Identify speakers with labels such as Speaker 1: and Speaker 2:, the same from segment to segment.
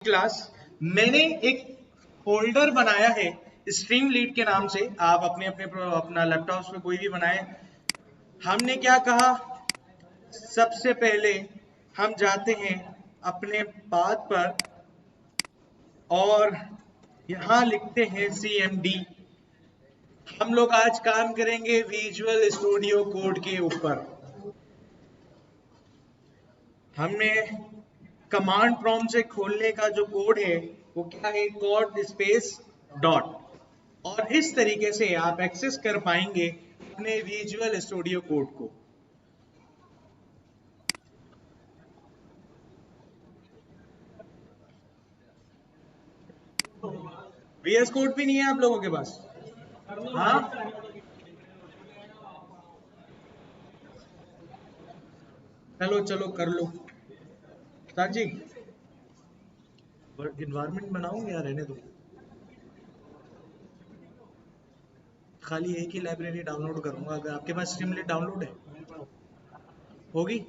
Speaker 1: Class मैंने एक folder बनाया है स्ट्रीम लीड के नाम से। आप अपने अपने अपना लैपटॉप में कोई भी बनाए। हमने क्या कहा, सबसे पहले हम जाते हैं अपने पाथ पर और यहां लिखते हैं CMD। हम लोग आज काम करेंगे विजुअल स्टूडियो कोड के ऊपर। हमने कमांड प्रॉम्प्ट से खोलने का जो कोड है वो क्या है, कोड स्पेस डॉट। और इस तरीके से आप एक्सेस कर पाएंगे अपने विजुअल स्टूडियो कोड को। VS कोड भी नहीं है आप लोगों के पास? हाँ, चलो चलो कर लो। साजी इन्वायरमेंट बनाऊंगे या रहने दो? खाली एक ही लाइब्रेरी डाउनलोड करूंगा। अगर आपके पास स्ट्रीमलीट डाउनलोड है होगी।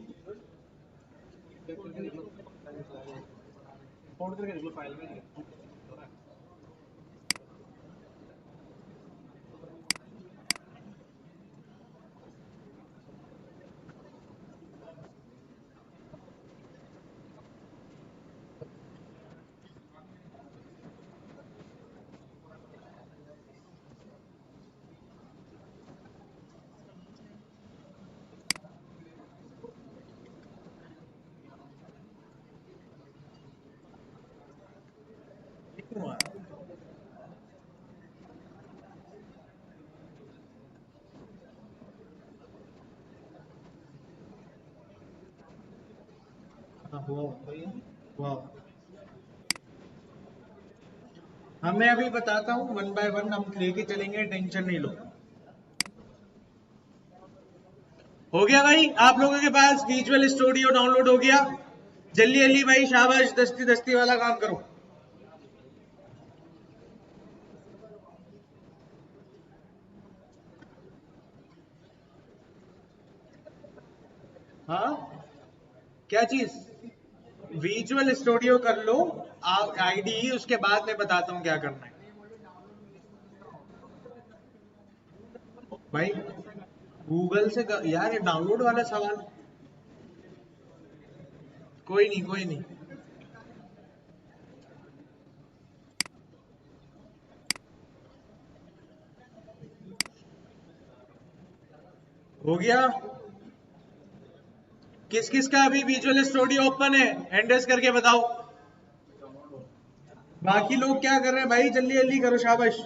Speaker 1: हुआ। हाँ, मैं अभी बताता हूँ, वन बाय वन हम लेके चलेंगे, टेंशन नहीं लो। हो गया भाई, आप लोगों के पास विजुअल स्टूडियो डाउनलोड हो गया? जल्दी जल्दी भाई, शाबाश, दस्ती दस्ती वाला काम करो। हाँ, क्या चीज? विजुअल स्टूडियो कर लो, आप आईडी, उसके बाद मैं बताता हूँ क्या करना है। भाई गूगल से यार, ये डाउनलोड वाला सवाल। कोई नहीं कोई नहीं। हो गया? किस किस का अभी विजुअल स्टूडियो ओपन है, हैंड रेस करके बताओ। बाकी लोग क्या कर रहे हैं भाई, जल्दी जल्दी करो, शाबाश।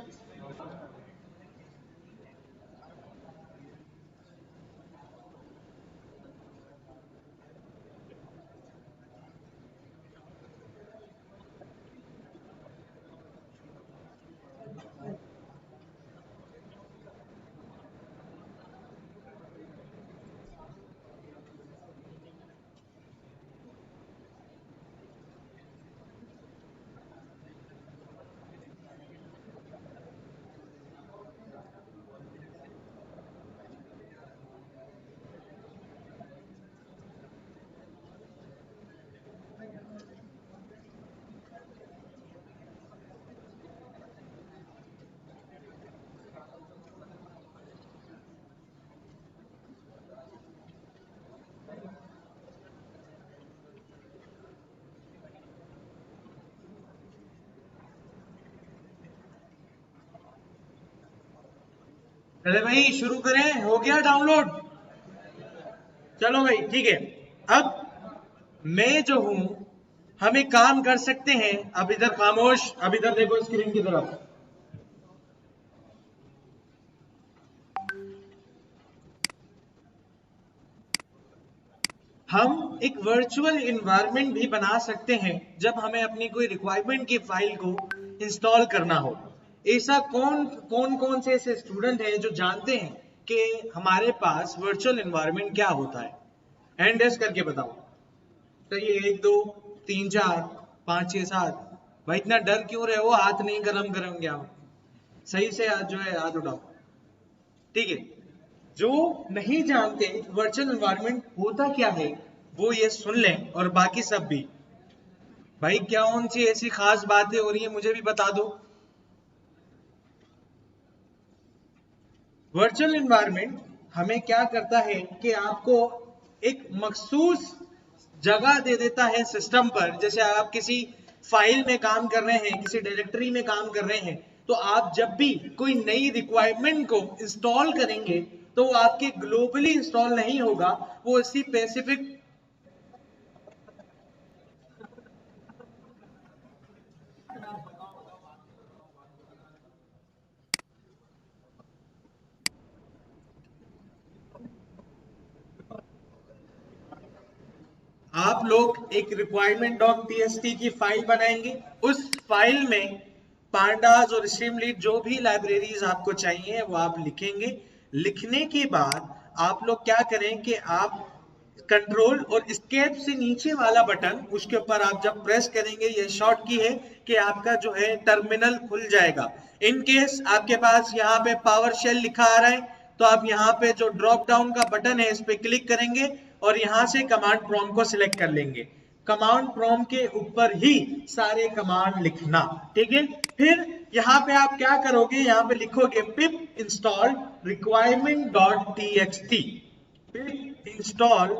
Speaker 1: चले भाई, शुरू करें। हो गया डाउनलोड? चलो भाई ठीक है। अब मैं जो हूं, हम एक काम कर सकते हैं। अब इधर खामोश, अब इधर देखो स्क्रीन की तरफ। हम एक वर्चुअल इन्वायरमेंट भी बना सकते हैं जब हमें अपनी कोई रिक्वायरमेंट की फाइल को इंस्टॉल करना हो। ऐसा कौन कौन कौन से ऐसे स्टूडेंट हैं जो जानते हैं कि हमारे पास वर्चुअल इन्वायरमेंट क्या होता है? हैंड रेस करके बताओ। तो ये 1 2 3 4 5 6 7। भाई इतना डर क्यों रहे हो? हाथ नहीं गरम गरम क्या? सही से हाथ जो है हाथ उठाओ। ठीक है। जो नहीं जानते वर्चुअल एनवायरनमेंट होता क्या है, वो ये सुन लें, और बाकी सब भी। भाई क्या कौन सी ऐसी खास बातें हो रही है, मुझे भी बता दो। वर्चुअल एनवायरनमेंट हमें क्या करता है कि आपको एक मखसूस जगह दे देता है सिस्टम पर। जैसे आप किसी फाइल में काम कर रहे हैं, किसी डायरेक्टरी में काम कर रहे हैं, तो आप जब भी कोई नई रिक्वायरमेंट को इंस्टॉल करेंगे तो वो आपके ग्लोबली इंस्टॉल नहीं होगा, वो इसी स्पेसिफिक। आप लोग एक रिक्वायरमेंट डॉट टीएसटी की फाइल बनाएंगे। उस फाइल में पांडास और स्ट्रीमलीट जो भी लाइब्रेरीज आपको चाहिए वो आप लिखेंगे। लिखने के बाद आप लोग क्या करें कि आप कंट्रोल और एस्केप से नीचे वाला बटन, उसके ऊपर आप जब प्रेस करेंगे, ये शॉर्ट की है कि आपका जो है टर्मिनल खुल जाएगा। इन केस आपके पास यहाँ पे पावर शेल लिखा आ रहा है तो आप यहाँ पे जो ड्रॉप डाउन का बटन है इस पे क्लिक करेंगे और यहाँ से कमांड प्रॉम्प्ट को सिलेक्ट कर लेंगे। कमांड प्रॉम्प्ट के ऊपर ही सारे कमांड लिखना, ठीक है। फिर यहाँ पे आप क्या करोगे, यहाँ पे लिखोगे पिप इंस्टॉल रिक्वायरमेंट डॉट टीएक्सटी, पिप इंस्टॉल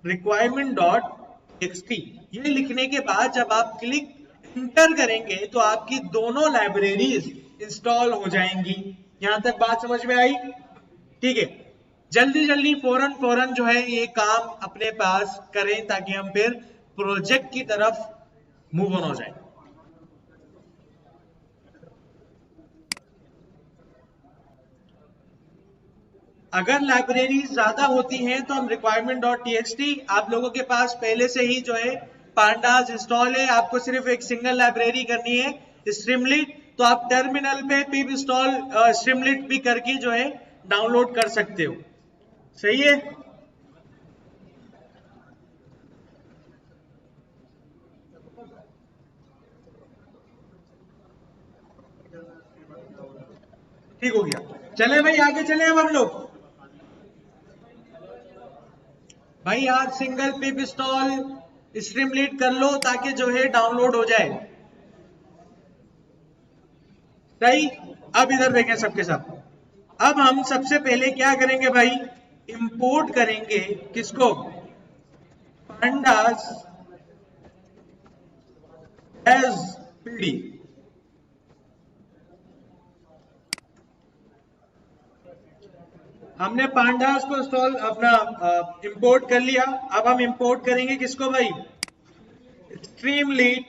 Speaker 1: रिक्वायरमेंट डॉट टीएक्सटी। ये लिखने के बाद जब आप क्लिक इंटर करेंगे तो आपकी दोनों लाइब्रेरीज इंस्टॉल हो जाएंगी। यहां तक बात समझ में आई? ठीक है, जल्दी जल्दी फौरन फौरन जो है ये काम अपने पास करें ताकि हम फिर प्रोजेक्ट की तरफ मूव ऑन हो जाए। अगर लाइब्रेरी ज्यादा होती हैं तो हम रिक्वायरमेंट डॉट टीएक्सटी, आप लोगों के पास पहले से ही जो है पांडास इंस्टॉल है, आपको सिर्फ एक सिंगल लाइब्रेरी करनी है स्ट्रीमलीट, तो आप टर्मिनल पे पिप इंस्टॉल स्ट्रीमलीट भी करके जो है डाउनलोड कर सकते हो। सही है? ठीक हो गया। चले भाई आगे चले अब हम लोग। भाई आप सिंगल पिप इंस्टॉल स्ट्रीमलीट कर लो ताकि जो है डाउनलोड हो जाए। सही। अब इधर देखें सबके सब। अब हम सबसे पहले क्या करेंगे भाई, इंपोर्ट करेंगे किसको, पांडास एज पीडी। हमने पांडास को इंस्टॉल अपना इंपोर्ट कर लिया। अब हम इंपोर्ट करेंगे किसको भाई, स्ट्रीमलीट,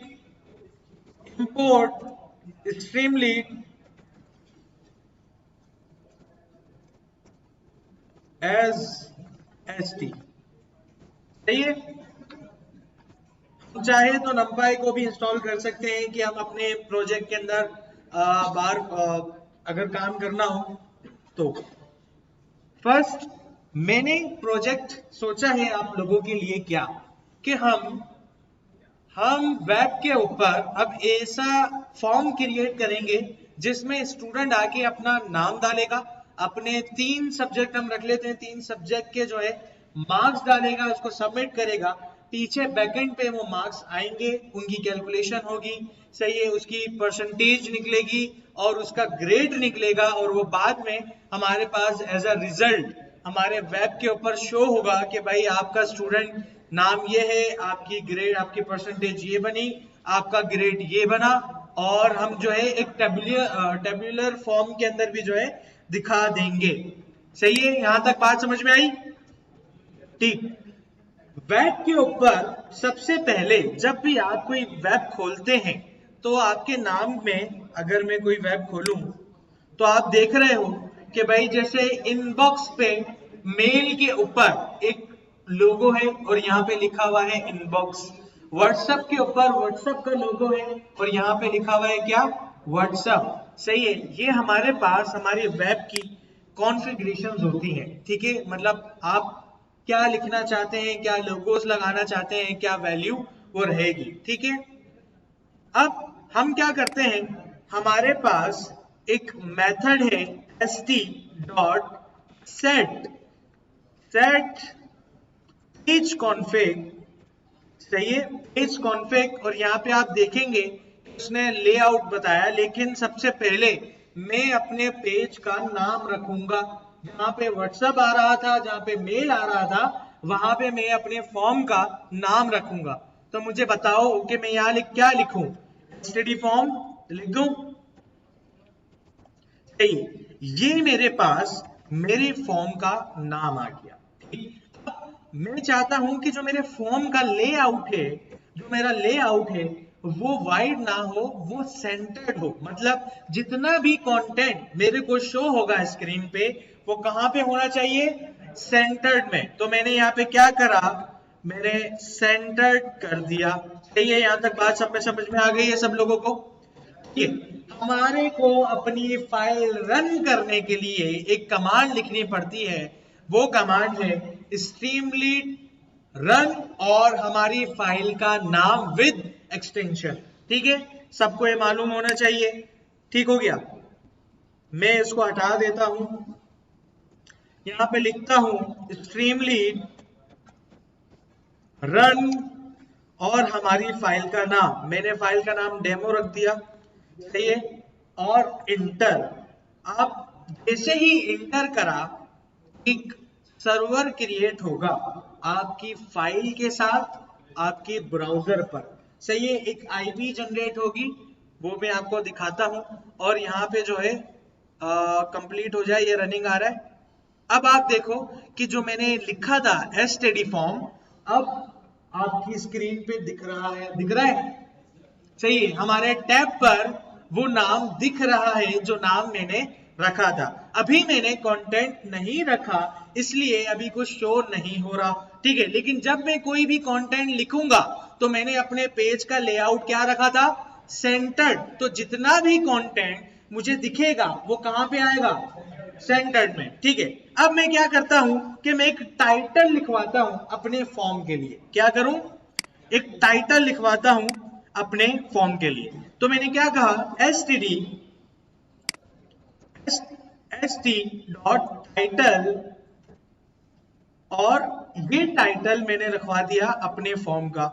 Speaker 1: इंपोर्ट स्ट्रीमलीट एज एसटी। सही है? हम चाहे तो numpy को भी इंस्टॉल कर सकते हैं कि हम अपने प्रोजेक्ट के अंदर बार अगर काम करना हो तो। फर्स्ट मैंने प्रोजेक्ट सोचा है आप लोगों के लिए क्या, कि हम वेब के ऊपर अब ऐसा फॉर्म क्रिएट करेंगे जिसमें स्टूडेंट आके अपना नाम डालेगा, अपने 3 सब्जेक्ट हम रख लेते हैं, 3 सब्जेक्ट के जो है मार्क्स डालेगा, उसको सबमिट करेगा। पीछे बैकएंड पे वो मार्क्स आएंगे, उनकी कैलकुलेशन होगी, सही है, उसकी परसेंटेज निकलेगी और उसका ग्रेड निकलेगा और वो बाद में हमारे पास एज अ रिजल्ट हमारे वेब के ऊपर शो होगा कि भाई आपका स्टूडेंट नाम ये है, आपकी ग्रेड, आपकी परसेंटेज ये बनी, आपका ग्रेड ये बना, और हम जो है एक टेबुलर फॉर्म के अंदर भी जो है दिखा देंगे। सही है? यहां तक बात समझ में आई? ठीक। वेब के ऊपर सबसे पहले जब भी आप कोई वेब खोलते हैं तो आपके नाम में अगर मैं कोई वेब खोलूं तो आप देख रहे हो कि भाई जैसे इनबॉक्स पे मेल के ऊपर एक लोगो है और यहाँ पे लिखा हुआ है इनबॉक्स। व्हाट्सएप के ऊपर व्हाट्सएप का लोगो है और यहाँ पे लिखा हुआ है क्या, व्हाट्सएप। सही है? ये हमारे पास हमारी वेब की कॉन्फ़िगरेशंस होती हैं। ठीक है, मतलब आप क्या लिखना चाहते हैं, क्या लोगोस लगाना चाहते हैं, क्या वैल्यू वो रहेगी। ठीक है, अब हम क्या करते हैं, हमारे पास एक मेथड है st dot set page config सही है, पेज कॉन्फ़िग। और यहाँ पे आप देखेंगे उसने लेआउट बताया, लेकिन सबसे पहले मैं अपने पेज का नाम रखूंगा। जहां पे व्हाट्सएप आ रहा था, जहां पे मेल आ रहा था, वहां पे मैं अपने फॉर्म का नाम रखूंगा। तो मुझे बताओ कि मैं यहाँ क्या लिखूं? एसटीडी फॉर्म लिख दूं? सही, ये मेरे पास मेरे फॉर्म का नाम आ गया। ठीक, मैं चाहता हूं कि जो मेरे फॉर्म का लेआउट है, जो मेरा लेआउट है वो वाइड ना हो, वो सेंटर्ड हो। मतलब जितना भी कंटेंट मेरे को शो होगा स्क्रीन पे, वो कहां पे होना चाहिए? सेंटर्ड में। तो मैंने यहाँ पे क्या करा, मैंने सेंटर्ड कर दिया। सही है, यहां तक बात सब में समझ में आ गई है सब लोगों को? ये हमारे को अपनी फाइल रन करने के लिए एक कमांड लिखनी पड़ती है। वो कमांड है स्ट्रीमलीड रन, और हमारी फाइल का नाम विद एक्सटेंशन। ठीक है, सबको ये मालूम होना चाहिए। ठीक हो गया, मैं इसको हटा देता हूं, यहां पे लिखता हूं स्ट्रीमलीड रन और हमारी फाइल का नाम, मैंने फाइल का नाम डेमो रख दिया। सही है, और इंटर। आप जैसे ही इंटर करा, एक सर्वर क्रिएट होगा आपकी फाइल के साथ आपके ब्राउजर पर। सही है, एक आईपी जनरेट होगी, वो मैं आपको दिखाता हूं। और यहाँ पे जो है कंप्लीट हो जाए, ये रनिंग आ रहा है। अब आप देखो कि जो मैंने लिखा था एसटीडी फॉर्म, अब आपकी स्क्रीन पे दिख रहा है। दिख रहा है? सही है, हमारे टैब पर वो नाम दिख रहा है जो नाम मैंने रखा था। अभी मैंने कंटेंट नहीं रखा, इसलिए अभी कुछ शो नहीं हो रहा। ठीक है, लेकिन जब मैं कोई भी कंटेंट लिखूंगा तो मैंने अपने पेज का लेआउट क्या रखा था? सेंटर्ड। तो जितना भी कंटेंट मुझे दिखेगा वो कहां पे आएगा? सेंटर्ड में। ठीक है, अब मैं क्या करता हूं कि मैं एक टाइटल लिखवाता हूं अपने फॉर्म के लिए। क्या करूं? एक टाइटल लिखवाता हूं अपने फॉर्म के लिए। तो मैंने क्या कहा, st डॉट टाइटल, और ये टाइटल मैंने रखवा दिया अपने फॉर्म का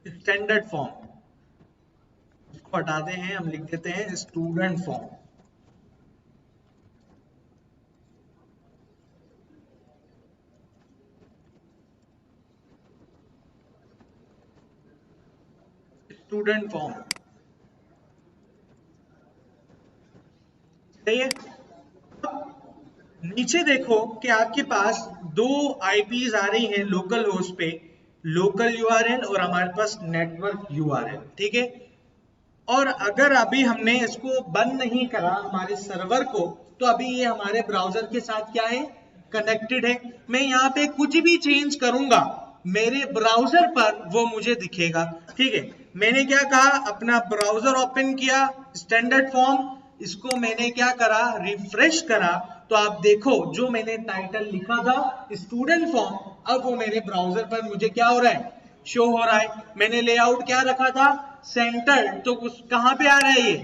Speaker 1: स्टैंडर्ड फॉर्म। इसको हटाते हैं, हम लिख देते हैं स्टूडेंट फॉर्म। Student form. सही है, नीचे देखो कि आपके पास दो आईपीज आ रही हैं लोकल होस्ट पे, लोकल यूआरएल और हमारे पास नेटवर्क यूआरएल। ठीक है, और अगर अभी हमने इसको बंद नहीं करा हमारे सर्वर को, तो अभी ये हमारे ब्राउजर के साथ क्या है? कनेक्टेड है। मैं यहाँ पे कुछ भी चेंज करूंगा मेरे ब्राउजर पर वो मुझे दिखेगा। ठीक है, मैंने क्या कहा, अपना ब्राउजर ओपन किया, स्टैंडर्ड फॉर्म, इसको मैंने क्या करा, रिफ्रेश करा। तो आप देखो जो मैंने टाइटल लिखा था स्टूडेंट फॉर्म, अब वो मेरे ब्राउजर पर मुझे क्या हो रहा है? शो हो रहा है। मैंने लेआउट क्या रखा था? सेंटर। तो उस कहां पे आ रहा है? ये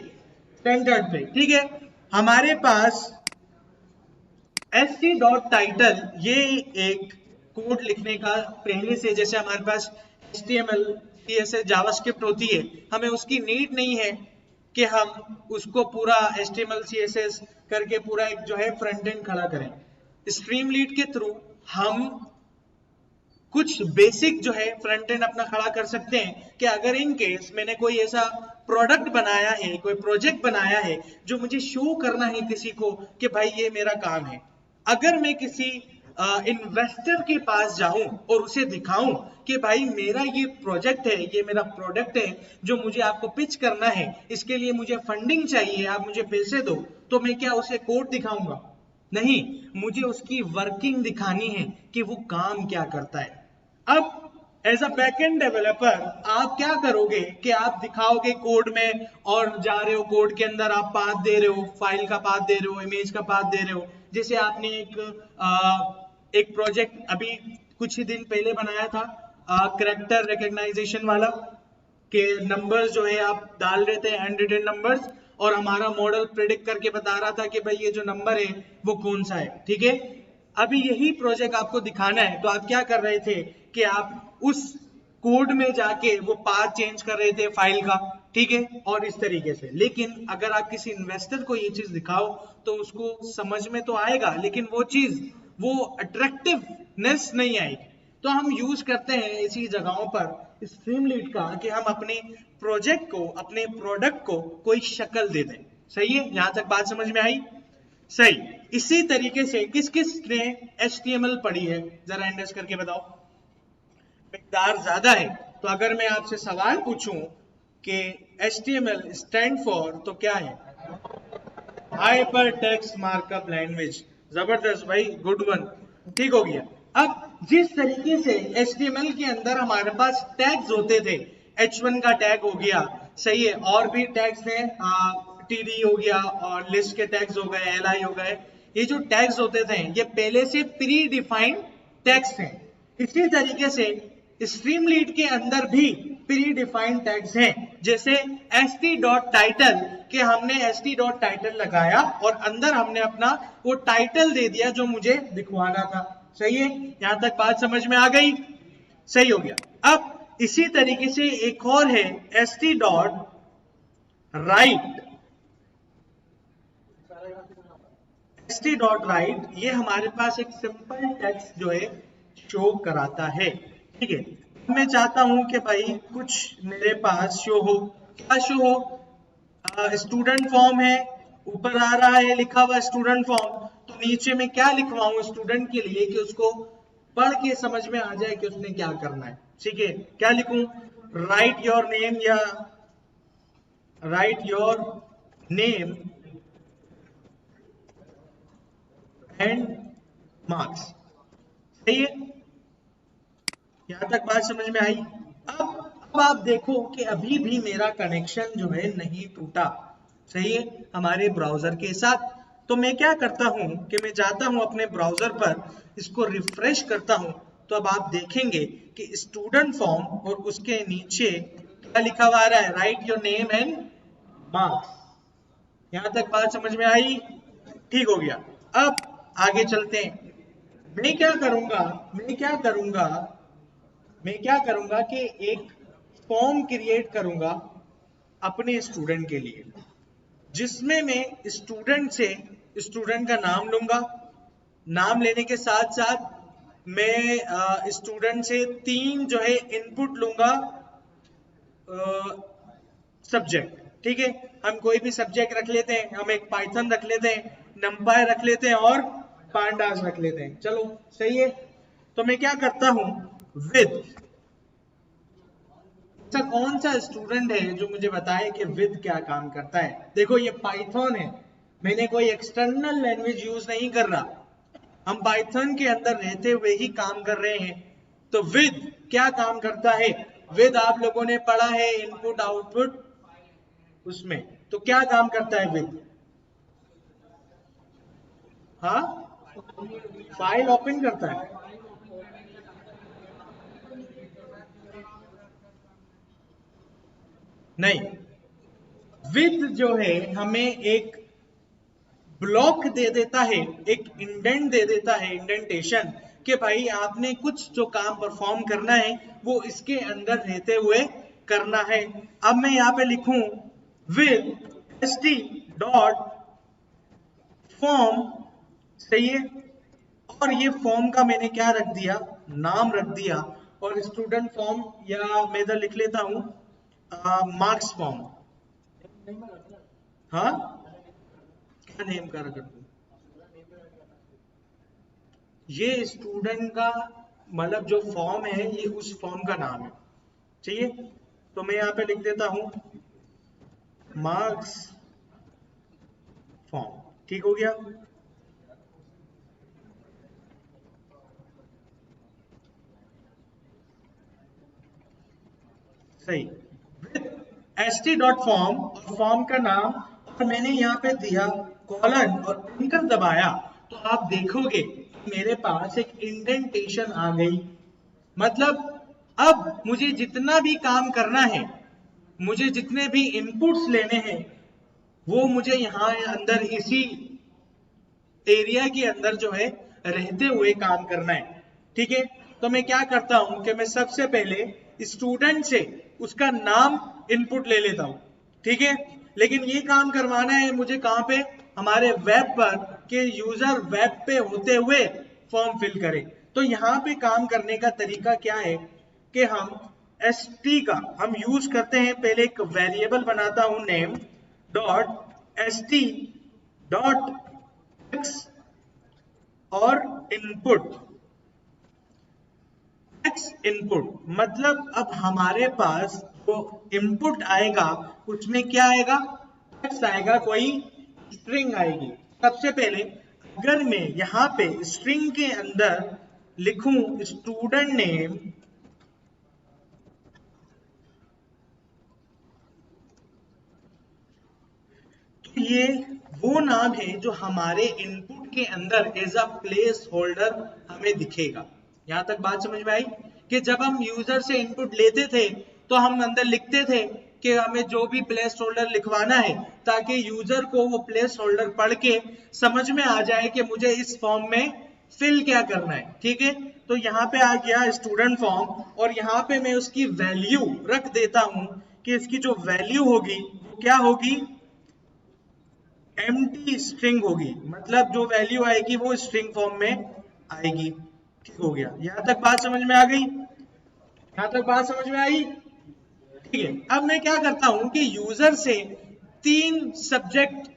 Speaker 1: सेंटर्ड पे। ठीक है, हमारे पास st डॉट टाइटल, ये एक कोड लिखने का पहले से, जैसे हमारे पास HTML CSS जावास्क्रिप्ट होती है, हमें उसकी नीड नहीं है कि हम उसको पूरा HTML CSS करके पूरा एक जो है फ्रंट एंड खड़ा करें। स्ट्रीमलीड के थ्रू हम कुछ बेसिक जो है फ्रंट एंड अपना खड़ा कर सकते हैं कि अगर इन केस मैंने कोई ऐसा प्रोडक्ट बनाया है, कोई प्रोजेक्ट बनाया है जो मुझे शो करना है किसी को कि भाई ये मेरा काम है। अगर मैं किसी इन्वेस्टर के पास जाऊं और उसे दिखाऊं कि भाई मेरा ये प्रोजेक्ट है, ये मेरा प्रोडक्ट है जो मुझे आपको पिच करना है, इसके लिए मुझे फंडिंग चाहिए, आप मुझे पैसे दो, तो मैं क्या उसे कोड दिखाऊंगा? नहीं, मुझे उसकी वर्किंग दिखानी है कि वो काम क्या करता है। अब एज अ बैकएंड डेवलपर आप क्या करोगे कि आप दिखाओगे कोड में, और जा रहे हो कोड के अंदर आप पाथ दे रहे हो, फाइल का पाथ दे रहे हो, इमेज का पाथ दे रहे हो। जैसे आपने एक प्रोजेक्ट अभी कुछ ही दिन पहले बनाया था कैरेक्टर रिकग्नाइजेशन वाला, के नंबर्स जो है आप डाल रहे थे हैंड रिटन नंबर्स, और हमारा मॉडल प्रेडिक्ट करके बता रहा था कि भाई ये जो नंबर है वो कौन सा है। ठीक है, अभी यही प्रोजेक्ट आपको दिखाना है, तो आप क्या कर रहे थे कि आप उस कोड में जाके वो पाथ चेंज कर रहे थे फाइल का, ठीक है, और इस तरीके से। लेकिन अगर आप किसी इन्वेस्टर को ये चीज दिखाओ तो उसको समझ में तो आएगा, लेकिन वो चीज, वो अट्रैक्टिवनेस नहीं आएगी। तो हम यूज करते हैं इसी जगहों पर स्ट्रीमलीड का कि हम अपने प्रोजेक्ट को, अपने प्रोडक्ट को कोई शक्ल दे दें। सही है, यहां तक बात समझ में आई? सही। इसी तरीके से किस किस ने HTML पढ़ी है, जरा इंडेक्स करके बताओ। मिकदार ज्यादा है तो अगर मैं आपसे सवाल पूछूं कि HTML स्टैंड फॉर तो क्या है? Hyper text markup language. जबरदस्त भाई, गुड वन, ठीक हो गया। अब जिस तरीके से HTML के अंदर हमारे पास टैग्स होते थे, H1 का टैग हो गया, सही है, और भी टैग्स हैं, TD हो गया, और लिस्ट के टैग्स हो गए, LI हो गए, ये जो टैग्स होते थे ये पहले से प्री डिफाइंड टैग्स हैं। इसी तरीके से स्ट्रीमलीड के अंदर भी प्री डिफाइंड टैग्स हैं, जैसे st.title के हमने st.title लगाया और अंदर हमने अपना वो टाइटल दे दिया जो मुझे दिखवाना था। सही है, यहां तक बात समझ में आ गई? सही हो गया। अब इसी तरीके से एक और है st.write, ये हमारे पास एक सिंपल टेक्स्ट जो है शो कराता है, ठीक है। मैं चाहता हूं कि भाई कुछ मेरे पास शो हो, क्या शो हो? स्टूडेंट फॉर्म है, ऊपर आ रहा है लिखा हुआ स्टूडेंट फॉर्म, तो नीचे में क्या लिखवाऊं स्टूडेंट के लिए कि उसको पढ़ के समझ में आ जाए कि उसने क्या करना है, ठीक है। क्या लिखूं? राइट योर नेम, या right your name and marks. सही है, यहां तक बात समझ में आई? अब आप देखो कि अभी भी मेरा कनेक्शन जो है नहीं टूटा, सही है, हमारे ब्राउजर के साथ। तो मैं क्या करता हूं कि मैं जाता हूं अपने ब्राउजर पर, इसको रिफ्रेश करता हूं, तो अब आप देखेंगे कि स्टूडेंट फॉर्म और उसके नीचे क्या लिखा हुआ आ रहा है? Right your name and marks. यहां तक बात समझ में आई? ठीक हो गया। अब आगे चलते हैं। मैं क्या करूंगा कि एक फॉर्म क्रिएट करूंगा अपने स्टूडेंट के लिए, जिसमें मैं स्टूडेंट का नाम लूंगा। नाम लेने के साथ साथ मैं स्टूडेंट से 3 जो है इनपुट लूंगा, सब्जेक्ट, ठीक है। हम कोई भी सब्जेक्ट रख लेते हैं, हम एक पाइथन रख लेते हैं, नंपाई रख लेते हैं और पांडास रख लेते हैं। चलो सही है। तो मैं क्या करता हूं, विद, कौन सा स्टूडेंट है जो मुझे बताए कि विद क्या काम करता है। देखो ये पाइथन है, मैंने कोई एक्सटर्नल लैंग्वेज यूज नहीं कर रहा, हम पाइथन के अंदर रहते हुए ही काम कर रहे हैं। तो विद क्या काम करता है? विद आप लोगों ने पढ़ा है इनपुट आउटपुट, उसमें तो क्या काम करता है विद? हाँ, फाइल ओपन करता है। नहीं, विद जो है हमें एक ब्लॉक दे देता है, एक इंडेंट दे देता है, इंडेंटेशन, कि भाई आपने कुछ जो काम परफॉर्म करना है वो इसके अंदर रहते हुए करना है। अब मैं यहां पे लिखूं विद st डॉट फॉर्म, सही है, और ये फॉर्म का मैंने क्या रख दिया? नाम रख दिया, और स्टूडेंट फॉर्म, या मैं इधर लिख लेता हूं मार्क्स फॉर्म। हाँ, क्या नेम का रख दूं? ये स्टूडेंट का मतलब जो फॉर्म है ये उस फॉर्म का नाम है, चाहिए। तो मैं यहां पे लिख देता हूं मार्क्स फॉर्म, ठीक हो गया। सही, st डॉट फॉर्म, फॉर्म का नाम, और मैंने यहाँ पे दिया कॉलन और एंटर दबाया, तो आप देखोगे मेरे पास एक इंडेंटेशन आ गई। मतलब अब मुझे जितना भी काम करना है, मुझे जितने भी इनपुट्स लेने हैं, वो मुझे यहाँ अंदर इसी एरिया के अंदर जो है रहते हुए काम करना है, ठीक है। तो मैं क्या करता हूं कि मैं सबसे पहले स्टूडेंट से उसका नाम इनपुट ले लेता हूं, ठीक है। लेकिन ये काम करवाना है मुझे कहां पे, हमारे वेब पर, कि यूजर वेब पे होते हुए फॉर्म फिल करे। तो यहाँ पे काम करने का तरीका क्या है कि हम st का हम यूज करते हैं, पहले एक वेरिएबल बनाता हूं name dot st dot x और इनपुट x इनपुट, मतलब अब हमारे पास जो इनपुट आएगा उसमें क्या आएगा, x आएगा, कोई स्ट्रिंग आएगी। सबसे पहले अगर मैं यहाँ पे स्ट्रिंग के अंदर लिखूं स्टूडेंट नेम, तो ये वो नाम है जो हमारे इनपुट के अंदर एज अ प्लेस होल्डर हमें दिखेगा। यहां तक बात समझ में आई कि जब हम यूजर से इनपुट लेते थे तो हम अंदर लिखते थे कि हमें जो भी प्लेस होल्डर लिखवाना है, ताकि यूजर को वो प्लेस होल्डर पढ़ के समझ में आ जाए कि मुझे इस फॉर्म में फिल क्या करना है, ठीक है। तो यहाँ पे आ गया स्टूडेंट फॉर्म, और यहाँ पे मैं उसकी वैल्यू रख देता हूं कि इसकी जो वैल्यू होगी वो क्या होगी, एम्प्टी स्ट्रिंग होगी, मतलब जो वैल्यू आएगी वो स्ट्रिंग फॉर्म में आएगी। ठीक हो गया, यहां तक बात समझ में आ गई, यहां तक बात समझ में आई, ठीक है। अब मैं क्या करता हूं कि यूजर से 3 सब्जेक्ट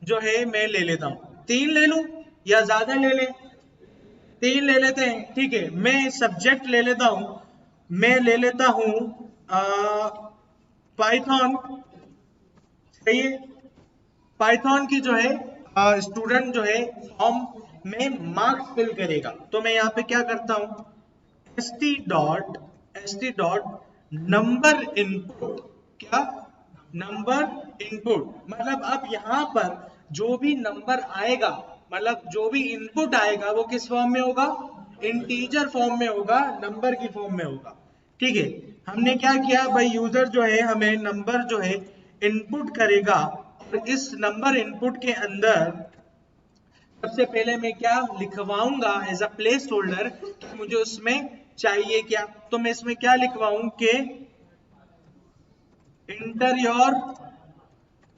Speaker 1: जो है मैं ले लेता हूं, 3 ले लूं या ज्यादा ले लें, 3 ले लेते हैं, ठीक है। मैं सब्जेक्ट ले लेता हूं, मैं ले लेता हूं पाइथन, सही है। पाइथन की जो है स्टूडेंट जो है फॉर्म में मार्क्स फिल करेगा, तो मैं यहाँ पे क्या करता हूं, st डॉट नंबर इनपुट, क्या नंबर इनपुट, मतलब अब यहाँ पर जो भी नंबर आएगा, मतलब जो भी इनपुट आएगा वो किस फॉर्म में होगा, इंटीजर फॉर्म में होगा, नंबर की फॉर्म में होगा, ठीक है। हमने क्या किया भाई, यूजर जो है हमें नंबर जो है इनपुट करेगा, और इस नंबर इनपुट के अंदर सबसे पहले मैं क्या लिखवाऊंगा एज अ प्लेस होल्डर, मुझे उसमें चाहिए क्या, तो मैं इसमें क्या लिखवाऊं कि इंटर योर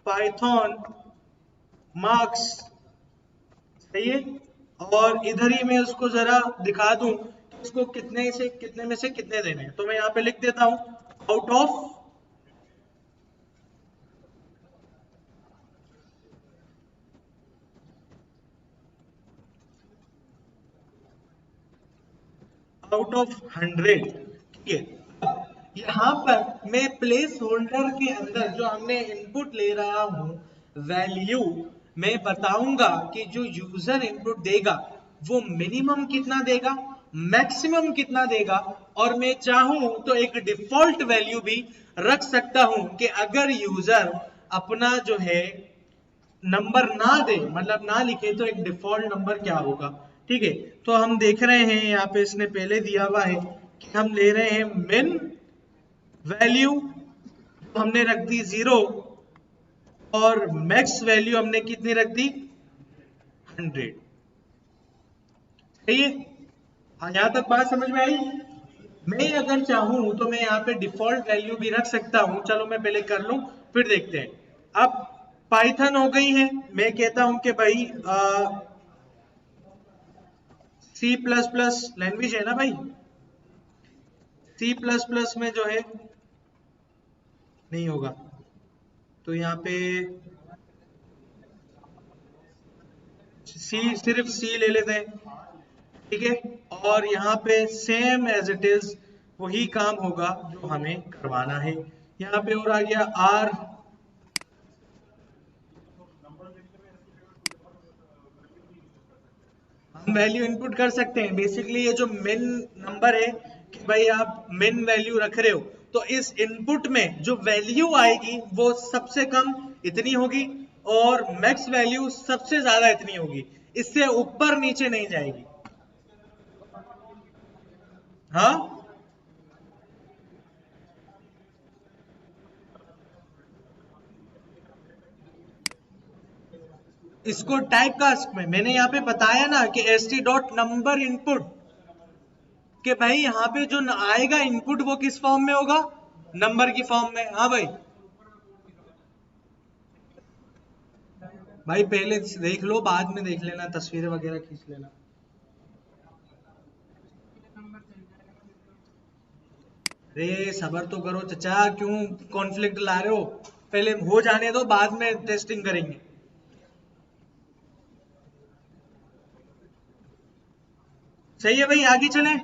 Speaker 1: पाइथन मार्क्स, सही है। और इधर ही मैं उसको जरा दिखा दूं कि उसको कितने से कितने में से कितने देने हैं, तो मैं यहाँ पे लिख देता हूं आउट ऑफ आउट ऑफ 100, ठीक है। यहाँ पर मैं प्लेस होल्डर के अंदर जो हमने इनपुट ले रहा हूं वैल्यू, मैं बताऊंगा कि जो यूजर इनपुट देगा वो मिनिमम कितना देगा, मैक्सिमम कितना देगा, और मैं चाहूं तो एक डिफॉल्ट वैल्यू भी रख सकता हूं कि अगर यूजर अपना जो है नंबर ना दे, मतलब ना लिखे, तो एक डिफॉल्ट नंबर क्या होगा, ठीक है। तो हम देख रहे हैं यहाँ पे इसने पहले दिया हुआ है कि हम ले रहे हैं मिन वैल्यू, हमने रख दी 0, और मैक्स वैल्यू हमने कितनी रख दी 100, सही है। हाँ, यहां तक बात समझ में आई। मैं अगर चाहूं तो मैं यहाँ पे डिफॉल्ट वैल्यू भी रख सकता हूं, चलो मैं पहले कर लूं फिर देखते हैं। अब पाइथन हो गई है, मैं कहता हूं कि भाई सी प्लस प्लस लैंग्वेज है ना भाई, सी प्लस प्लस में जो है नहीं होगा, तो यहाँ पे सी, सिर्फ सी ले लेते हैं, ठीक है। और यहाँ पे सेम एज इट इज वही काम होगा जो हमें करवाना है। यहाँ पे और आ गया आर, हम वैल्यू इनपुट कर सकते हैं, बेसिकली ये जो मिन नंबर है कि भाई आप मिन वैल्यू रख रहे हो, तो इस इनपुट में जो वैल्यू आएगी वो सबसे कम इतनी होगी, और मैक्स वैल्यू सबसे ज्यादा इतनी होगी, इससे ऊपर नीचे नहीं जाएगी। हाँ, इसको टाइप कास्ट में मैंने यहाँ पे बताया ना कि st डॉट नंबर इनपुट, कि भाई यहाँ पे जो आएगा इनपुट वो किस फॉर्म में होगा, नंबर की फॉर्म में। हाँ भाई, भाई पहले देख लो, बाद में देख लेना, तस्वीरें वगैरह खींच लेना। अरे सबर तो करो चचा, क्यों कॉन्फ्लिक्ट ला रहे हो, पहले हो जाने दो, बाद में टेस्टिंग करेंगे। सही है भाई, आगे चले।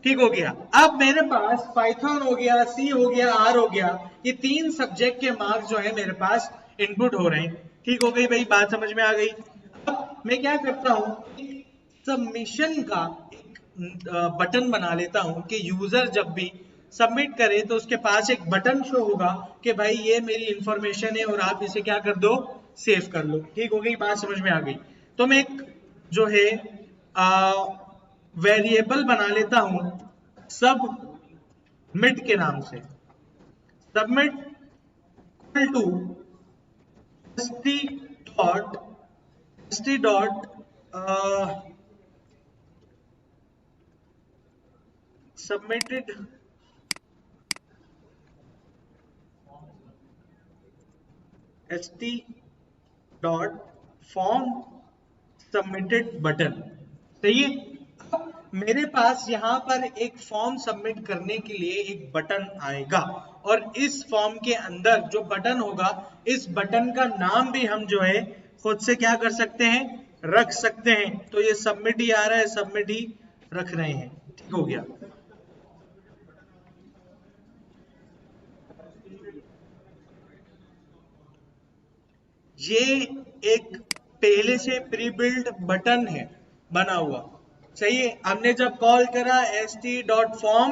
Speaker 1: ठीक हो गया। अब मेरे पास पाइथन हो गया, सी हो गया, आर हो गया, ये तीन सब्जेक्ट के मार्क्स जो है मेरे पास इनपुट हो रहे हैं। ठीक हो गई भाई, बात समझ में आ गई। अब मैं क्या करता हूं, सबमिशन का एक बटन बना लेता हूं कि यूजर जब भी सबमिट करे तो उसके पास एक बटन शो होगा कि भाई ये मेरी इंफॉर्मेशन है और आप इसे क्या कर दो, सेव कर लो। ठीक हो गई, बात समझ में आ गई। तो मैं एक जो है वेरिएबल बना लेता हूं सब मिट के नाम से, submit equal to st dot st dot submitted st dot form submitted button. सही है। मेरे पास यहाँ पर एक फॉर्म सबमिट करने के लिए एक बटन आएगा और इस फॉर्म के अंदर जो बटन होगा, इस बटन का नाम भी हम जो है खुद से क्या कर सकते हैं, रख सकते हैं। तो ये सबमिट ही आ रहा है, सबमिट ही रख रहे हैं। ठीक हो गया। ये एक पहले से प्री बिल्ड बटन है बना हुआ। सही है। हमने जब कॉल करा st.form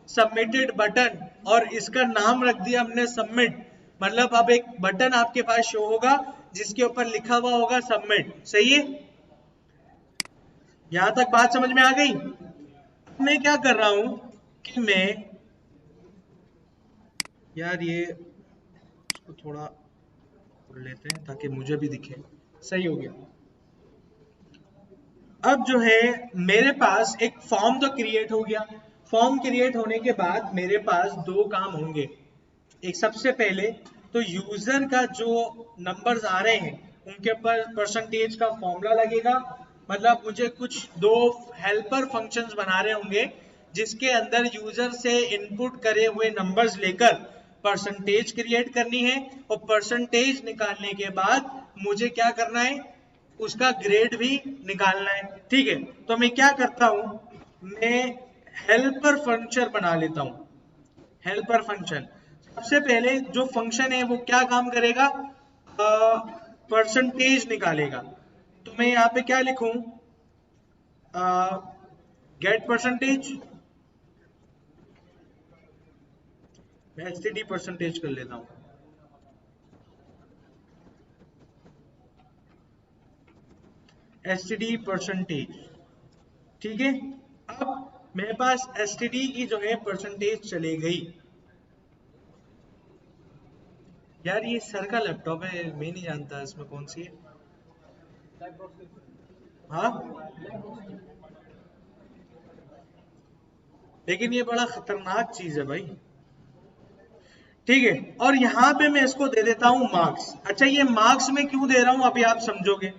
Speaker 1: सबमिटेड बटन और इसका नाम रख दिया हमने सबमिट, मतलब अब एक बटन आपके पास शो होगा जिसके ऊपर लिखा हुआ होगा सबमिट। सही है, यहां तक बात समझ में आ गई। मैं क्या कर रहा हूं कि मैं यार ये इसको थोड़ा खोल लेते हैं ताकि मुझे भी दिखे। सही हो गया। अब जो है मेरे पास एक फॉर्म तो क्रिएट हो गया। फॉर्म क्रिएट होने के बाद मेरे पास दो काम होंगे। एक, सबसे पहले तो यूजर का जो नंबर्स आ रहे हैं उनके ऊपर परसेंटेज का फॉर्मूला लगेगा। मतलब मुझे कुछ दो हेल्पर फंक्शंस बना रहे होंगे जिसके अंदर यूजर से इनपुट करे हुए नंबर्स लेकर परसेंटेज क्रिएट करनी है और परसेंटेज निकालने के बाद मुझे क्या करना है, उसका ग्रेड भी निकालना है। ठीक है, तो मैं क्या करता हूं, मैं हेल्पर फंक्शन बना लेता हूं। हेल्पर फंक्शन, सबसे पहले जो फंक्शन है वो क्या काम करेगा, परसेंटेज निकालेगा। तो मैं यहाँ पे क्या लिखूं, गेट परसेंटेज, मैं एसटीडी परसेंटेज कर लेता हूं। एसटीडी परसेंटेज, ठीक है। अब मेरे पास एसटीडी की जो है परसेंटेज चले गई। यार ये सर का लैपटॉप है, मैं नहीं जानता इसमें कौन सी है। हाँ, लेकिन ये बड़ा खतरनाक चीज है भाई। ठीक है, और यहां पे मैं इसको दे देता हूं मार्क्स। अच्छा, ये मार्क्स में क्यों दे रहा हूं अभी आप समझोगे।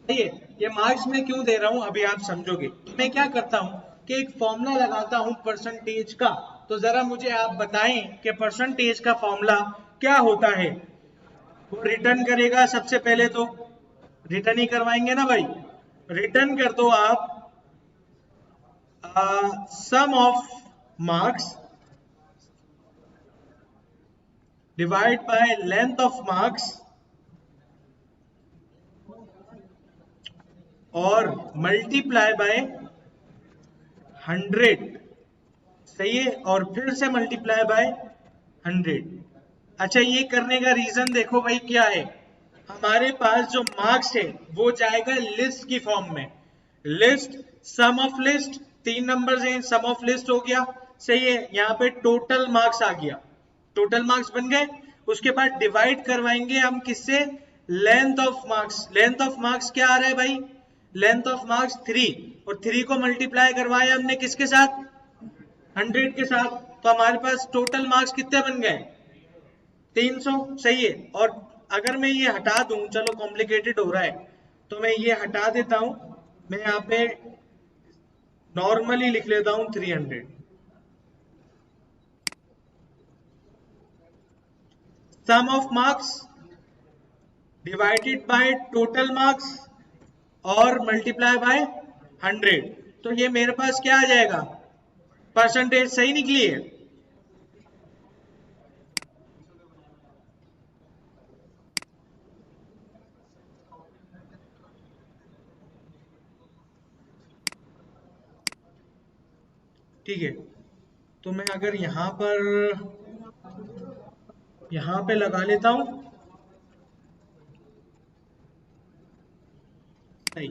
Speaker 1: ठीक है, ये मार्क्स में क्यों दे रहा हूं अभी आप समझोगे। तो मैं क्या करता हूं कि एक फॉर्मूला लगाता हूं परसेंटेज का। तो जरा मुझे आप बताएं कि परसेंटेज का फॉर्मूला क्या होता है। वो रिटर्न करेगा, सबसे पहले तो रिटर्न ही करवाएंगे ना भाई। रिटर्न कर दो आप sum of marks divide by length of marks और मल्टीप्लाई बाय 100। सही है, और फिर से मल्टीप्लाई बाय 100। अच्छा, ये करने का रीजन देखो भाई क्या है। हमारे पास जो मार्क्स है वो जाएगा लिस्ट की फॉर्म में। लिस्ट, सम ऑफ लिस्ट, तीन नंबर्स हैं, सम ऑफ लिस्ट हो गया। सही है, यहाँ पे टोटल मार्क्स आ गया, टोटल मार्क्स बन गए। उसके बाद डिवाइड करवाएंगे हम किससे, length of marks. Length of marks क्या आ रहा है भाई, लेंथ ऑफ मार्क्स 3 और 3 को मल्टीप्लाई करवाया हमने किसके साथ, 100 के साथ, तो हमारे पास टोटल मार्क्स कितने बन गए, 300। सही है। और अगर मैं ये हटा दूं, चलो कॉम्प्लिकेटेड हो रहा है तो मैं ये हटा देता हूं, मैं यहाँ पे नॉर्मली लिख लेता हूं 300। Sum of marks divided by total marks और मल्टीप्लाई बाय 100, तो ये मेरे पास क्या आ जाएगा, परसेंटेज। सही निकली है। ठीक है, तो मैं अगर यहां पे लगा लेता हूं। सही।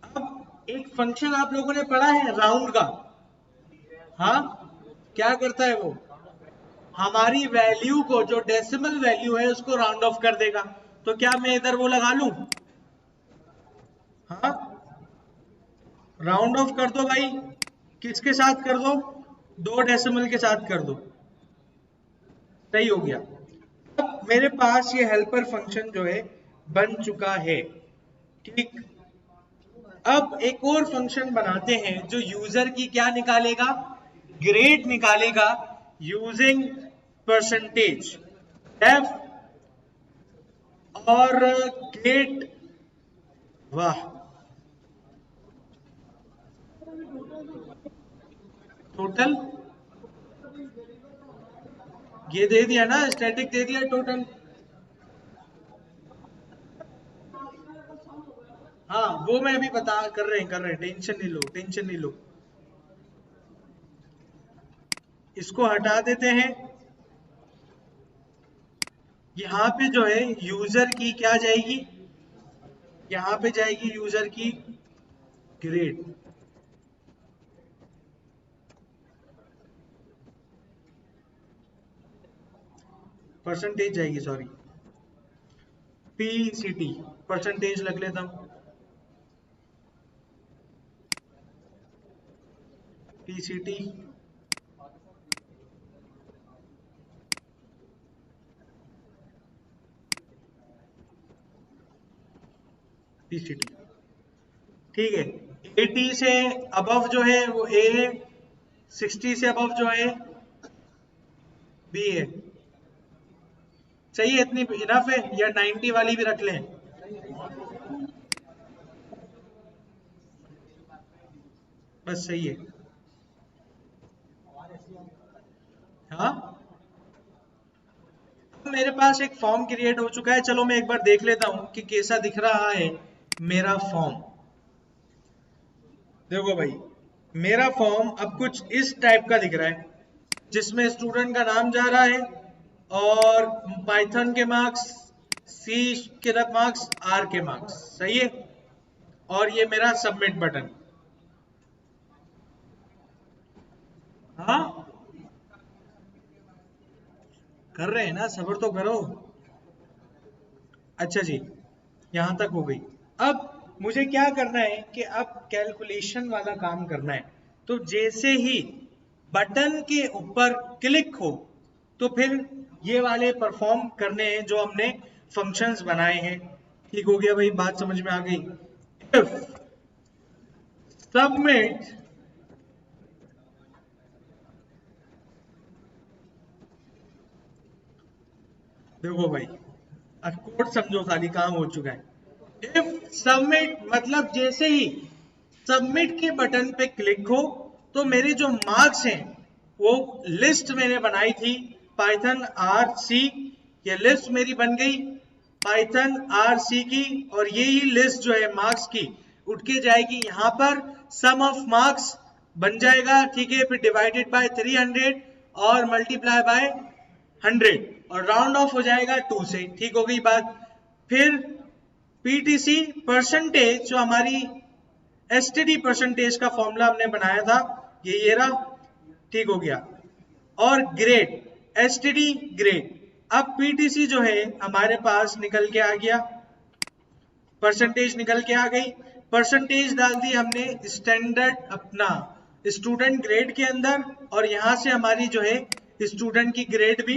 Speaker 1: अब एक फंक्शन आप लोगों ने पढ़ा है राउंड का, हाँ, क्या करता है वो, हमारी वैल्यू को, जो डेसिमल वैल्यू है उसको राउंड ऑफ कर देगा। तो क्या मैं इधर वो लगा लूं, हाँ, राउंड ऑफ कर दो भाई, किसके साथ कर दो, 2 डेसिमल के साथ कर दो। सही हो गया। अब मेरे पास ये हेल्पर फंक्शन जो है बन चुका है। ठीक, अब एक और फंक्शन बनाते हैं जो यूजर की क्या निकालेगा, ग्रेड निकालेगा, यूजिंग परसेंटेज एफ और ग्रेड। वाह, टोटल ये दे दिया ना, स्टैटिक दे दिया टोटल। हाँ, वो मैं अभी बता कर रहे हैं, टेंशन नहीं लो, टेंशन नहीं लो। इसको हटा देते हैं। यहाँ पे जो है यूजर की क्या जाएगी, यहाँ पे जाएगी यूजर की ग्रेड। परसेंटेज जाएगी, सॉरी, पीसीटी, परसेंटेज लग लेता हूं, पीसीटी। पीसीटी, ठीक है। 80 से अबव जो है वो ए है, 60 से अबव जो है बी है। सही है, इतनी इनफ है, या 90 वाली भी रख लें, बस सही है। हाँ, मेरे पास एक फॉर्म क्रिएट हो चुका है। चलो मैं एक बार देख लेता हूं कि कैसा दिख रहा है मेरा फॉर्म। देखो भाई, मेरा फॉर्म अब कुछ इस टाइप का दिख रहा है, जिसमें स्टूडेंट का नाम जा रहा है और पाइथन के मार्क्स, सी के मार्क्स, आर के मार्क्स। सही है। और ये मेरा सबमिट बटन। हाँ, कर रहे हैं ना, सब्र तो करो। अच्छा जी, यहां तक हो गई। अब मुझे क्या करना है कि अब कैलकुलेशन वाला काम करना है। तो जैसे ही बटन के ऊपर क्लिक हो तो फिर ये वाले परफॉर्म करने हैं जो हमने फंक्शंस बनाए हैं। ठीक हो गया भाई, बात समझ में आ गई। इफ सबमिट देखो भाई, अब कोड समझो, खाली काम हो चुका है। इफ सबमिट मतलब जैसे ही सबमिट के बटन पे क्लिक हो तो मेरे जो मार्क्स हैं वो लिस्ट मैंने बनाई थी पाइथन आर सी, ये लिस्ट मेरी बन गई पाइथन आर सी की, और यही लिस्ट जो है मार्क्स की उठ के जाएगी यहाँ पर, सम ऑफ मार्क्स बन जाएगा। ठीक है, फिर डिवाइडेड बाय 300 और मल्टीप्लाई बाय 100 और राउंड ऑफ हो जाएगा 2 से। ठीक हो गई बात। फिर पीटीसी परसेंटेज, जो हमारी एसटीडी परसेंटेज का फॉर्मूला हमने बनाया था, ये रहा। ठीक हो गया। और ग्रेड, एसटीडी ग्रेड। अब पीटीसी जो है हमारे पास निकल के आ गया, परसेंटेज निकल के आ गई। परसेंटेज डाल दी हमने स्टैंडर्ड अपना स्टूडेंट ग्रेड के अंदर, और यहां से हमारी जो है स्टूडेंट की ग्रेड भी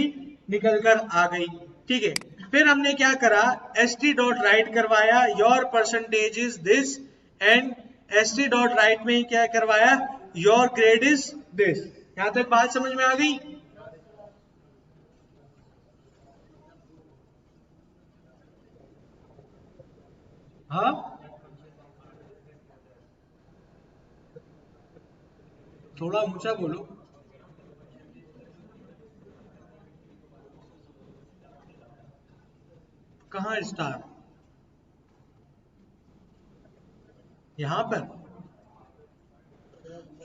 Speaker 1: निकल कर आ गई। ठीक है, फिर हमने क्या करा, st डॉट राइट करवाया your percentage is this, and st dot right में क्या करवाया, योर ग्रेड इज दिस। यहां तक बात समझ में आ गई? हाँ, थोड़ा ऊंचा बोलो। कहाँ स्टार? यहाँ पर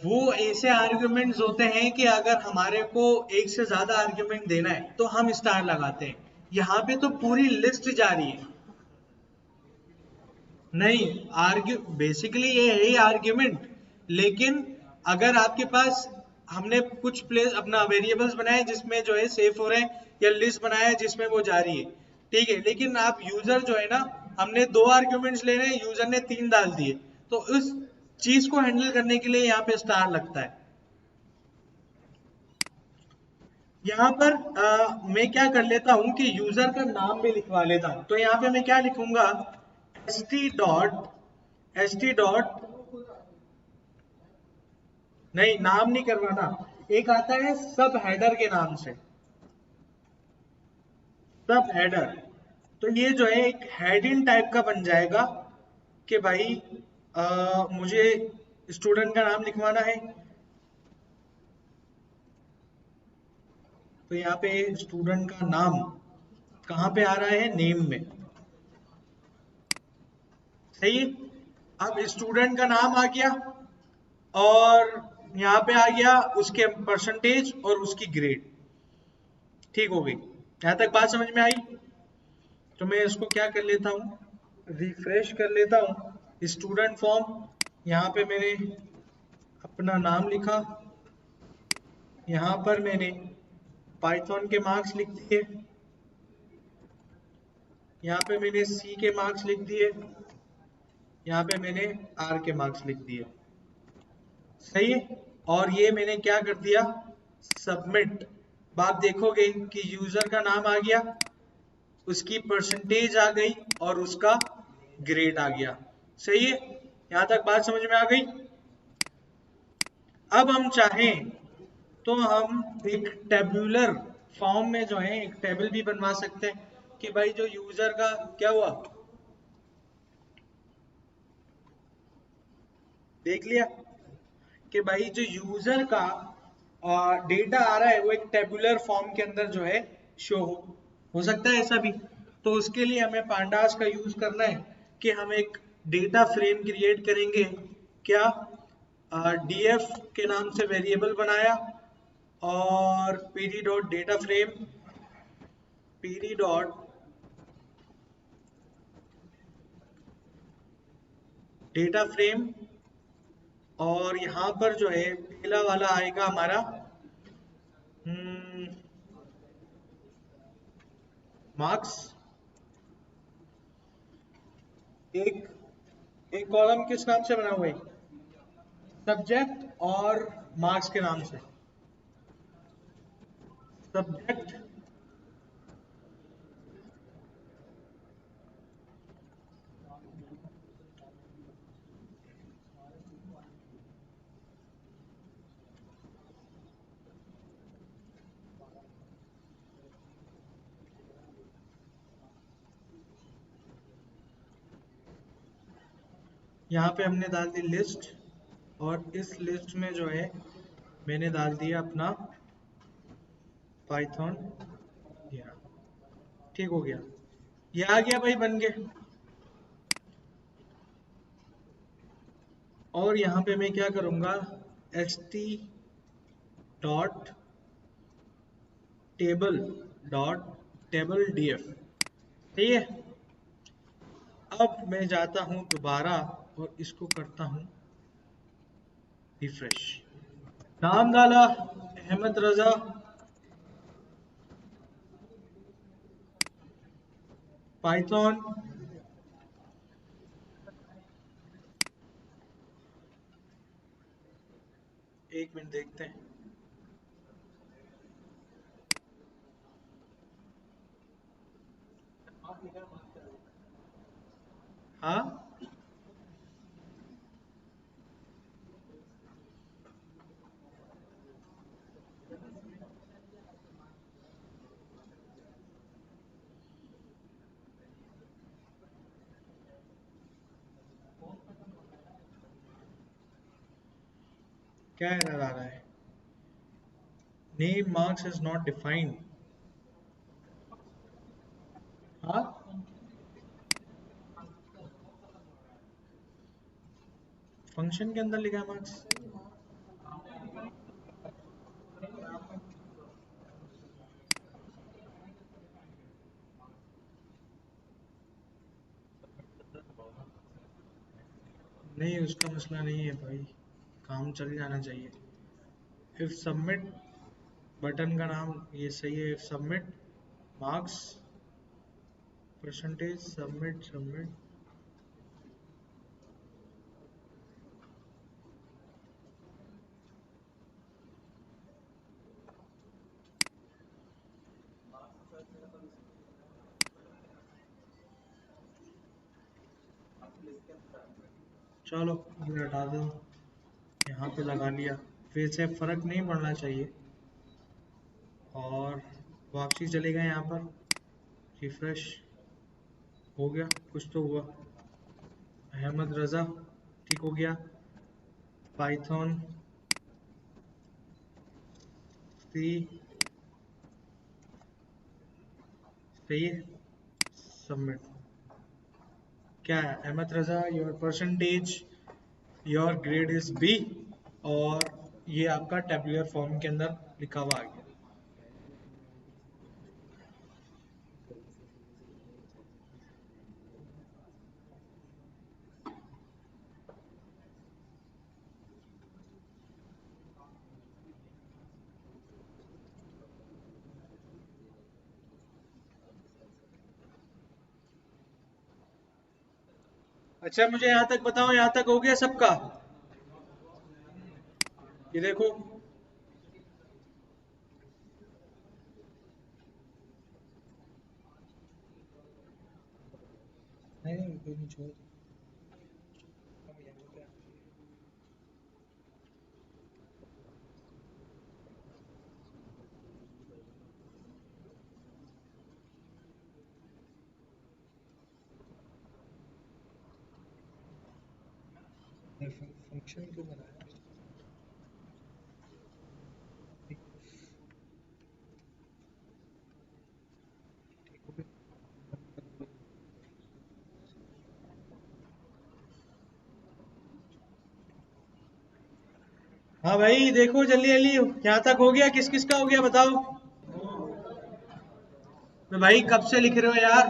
Speaker 1: वो ऐसे आर्ग्यूमेंट्स होते हैं कि अगर हमारे को एक से ज्यादा आर्ग्यूमेंट देना है तो हम स्टार लगाते हैं। यहाँ पे तो पूरी लिस्ट जा रही है। नहीं, आर्ग्यू बेसिकली ये है ही आर्ग्यूमेंट, लेकिन अगर आपके पास हमने कुछ प्लेस अपना वेरिएबल्स बनाए जिसमें जो है सेफ हो रहे हैं, या लिस्ट बनाया है जिसमें वो जा रही है, ठीक है, लेकिन आप यूजर जो है ना, हमने 2 आर्ग्यूमेंट्स ले रहे हैं, यूजर ने 3 डाल दिए, तो उस चीज को हैंडल करने के लिए यहाँ पे स्टार लगता है। यहाँ पर मैं क्या कर लेता हूँ कि यूजर का नाम भी लिखवा लेता हूँ। तो यहाँ पे मैं क्या लिखूंगा, st डॉट नहीं, नाम नहीं करवाना, एक आता है सब हेडर के नाम से, सब हेडर। तो ये जो है एक हेडिंग टाइप का बन जाएगा कि भाई मुझे स्टूडेंट का नाम लिखवाना है, तो यहाँ पे स्टूडेंट का नाम कहाँ पे आ रहा है, नेम में। सही है, अब स्टूडेंट का नाम आ गया, और यहाँ पे आ गया उसके परसेंटेज और उसकी ग्रेड। ठीक हो गई, यहाँ तक बात समझ में आई? तो मैं इसको क्या कर लेता हूँ, रिफ्रेश कर लेता हूँ। स्टूडेंट फॉर्म, यहाँ पे मैंने अपना नाम लिखा, यहाँ पर मैंने पाइथन के मार्क्स लिख दिए, यहाँ पे मैंने सी के मार्क्स लिख दिए, यहाँ पे मैंने आर के मार्क्स लिख दिए। सही है, और ये मैंने क्या कर दिया, सबमिट। आप देखोगे कि यूजर का नाम आ गया, उसकी परसेंटेज आ गई, और उसका ग्रेड आ गया। सही है, यहां तक बात समझ में आ गई? अब हम चाहें तो हम एक टेबुलर फॉर्म में जो है एक टेबल भी बनवा सकते हैं कि भाई जो यूजर का क्या हुआ, देख लिया कि भाई जो यूजर का डेटा आ रहा है वो एक टेबुलर फॉर्म के अंदर जो है शो हो सकता है ऐसा भी। तो उसके लिए हमें पांडास का यूज करना है कि हम एक डेटा फ्रेम क्रिएट करेंगे। क्या, डीएफ के नाम से वेरिएबल बनाया, और PD dot data frame, PD dot data frame, और यहाँ पर जो है पहला वाला आएगा हमारा मार्क्स। एक एक कॉलम किस नाम से बना हुआ है, सब्जेक्ट और मार्क्स के नाम से। सब्जेक्ट, यहाँ पे हमने डाल दी लिस्ट, और इस लिस्ट में जो है मैंने डाल दिया अपना पाइथन। ठीक हो गया, ये आ गया भाई, बन गए। और यहाँ पे मैं क्या करूँगा, st dot table dot table df। ठीक है, अब मैं जाता हूँ दोबारा और इसको करता हूँ रिफ्रेश। नाम डाला अहमद रजा, पाइथन, एक मिनट देखते हैं। हाँ क्या एरर आ रहा है? Name marks is not defined. हाँ फंक्शन के अंदर लिखा है मार्क्स। नहीं उसका मसला नहीं है भाई, काम चल जाना चाहिए। इफ सबमिट बटन का नाम ये सही है, if submit marks percentage submit submit. चलो ये हटा दो, यहाँ पे लगा लिया। फिर से फर्क नहीं पड़ना चाहिए। और वापसी चले गए यहाँ पर, रिफ्रेश हो गया, कुछ तो हुआ। अहमद रजा ठीक हो गया। पाइथन सी सही है, सबमिट। क्या है Ahmed Raza, your percentage, your grade is B. और ये आपका टेबुलर फॉर्म के अंदर लिखा हुआ आ गया। अच्छा मुझे यहाँ तक बताओ, यहाँ तक हो गया सबका? ये देखो, नहीं नहीं कोई नहीं, छोड़। फंक्शन क्यों बनाया? हाँ भाई देखो जल्दी जल्दी, यहाँ तक हो गया? किस किस का हो गया बताओ? तो भाई कब से लिख रहे हो यार?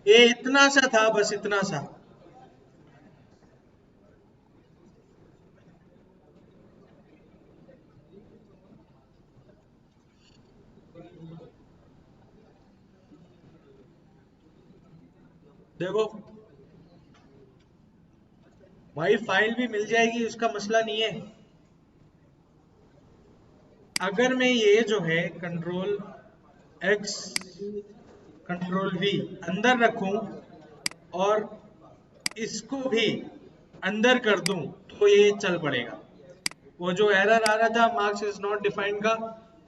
Speaker 1: ये इतना सा था, बस इतना सा। देखो भाई फाइल भी मिल जाएगी, उसका मसला नहीं है। अगर मैं ये जो है कंट्रोल एक्स कंट्रोल वी अंदर रखूं और इसको भी अंदर कर दूं तो ये चल पड़ेगा। वो जो एरर आ रहा था मार्क्स इज नॉट डिफाइंड का,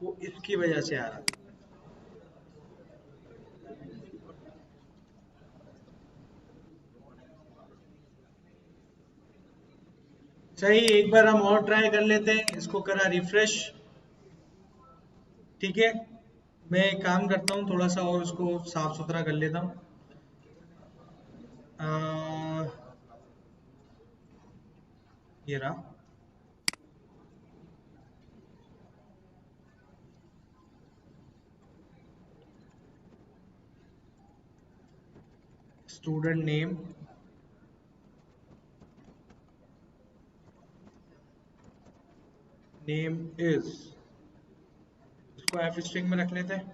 Speaker 1: वो इसकी वजह से आ रहा था। सही, एक बार हम और ट्राई कर लेते हैं, इसको करा रिफ्रेश। ठीक है, मैं एक काम करता हूँ, थोड़ा सा और उसको साफ सुथरा कर लेता हूँ। ये रहा। स्टूडेंट नेम, नेम इज, इसको एफ स्ट्रिंग में रख लेते हैं।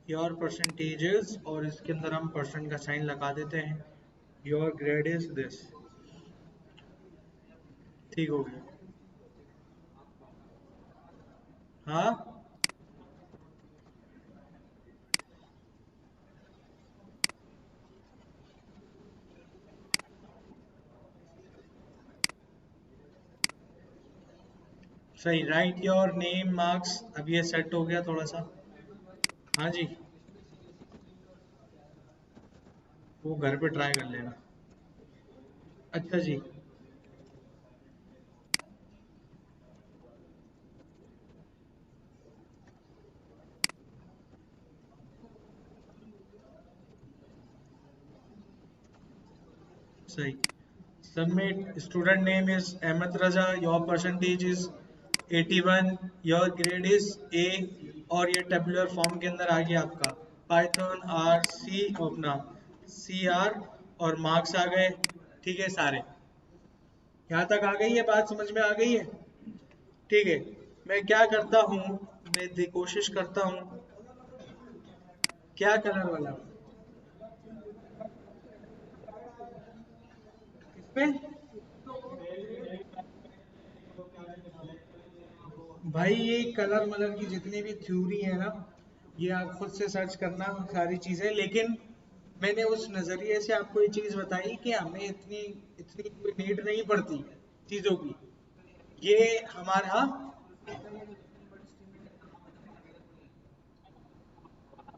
Speaker 1: योर परसेंटेजेस, और इसके अंदर हम परसेंट का साइन लगा देते हैं। Your grade is this. ठीक हो गया। हाँ सही। राइट योर नेम मार्क्स, अब ये सेट हो गया थोड़ा सा। हाँ जी, वो घर पे ट्राई कर लेना। अच्छा जी। सही। Submit. Student name is Ahmad Raza, your percentage is 81, your grade is A, और ये टेबुलर फॉर्म के अंदर आ गया आपका पाइथन आर सी अपना सी आर, और मार्क्स आ गए। ठीक है सारे। यहाँ तक आ गई है बात, समझ में आ गई है? ठीक है। मैं क्या करता हूँ, मैं कोशिश करता हूँ। क्या कलर वाला? इसमें भाई ये कलर मलर की जितनी भी थ्योरी है ना, ये आप खुद से सर्च करना सारी चीजें। लेकिन मैंने उस नजरिए से आपको ये चीज बताई कि हमें इतनी इतनी कोई नीड नहीं पड़ती चीजों की। ये हमारा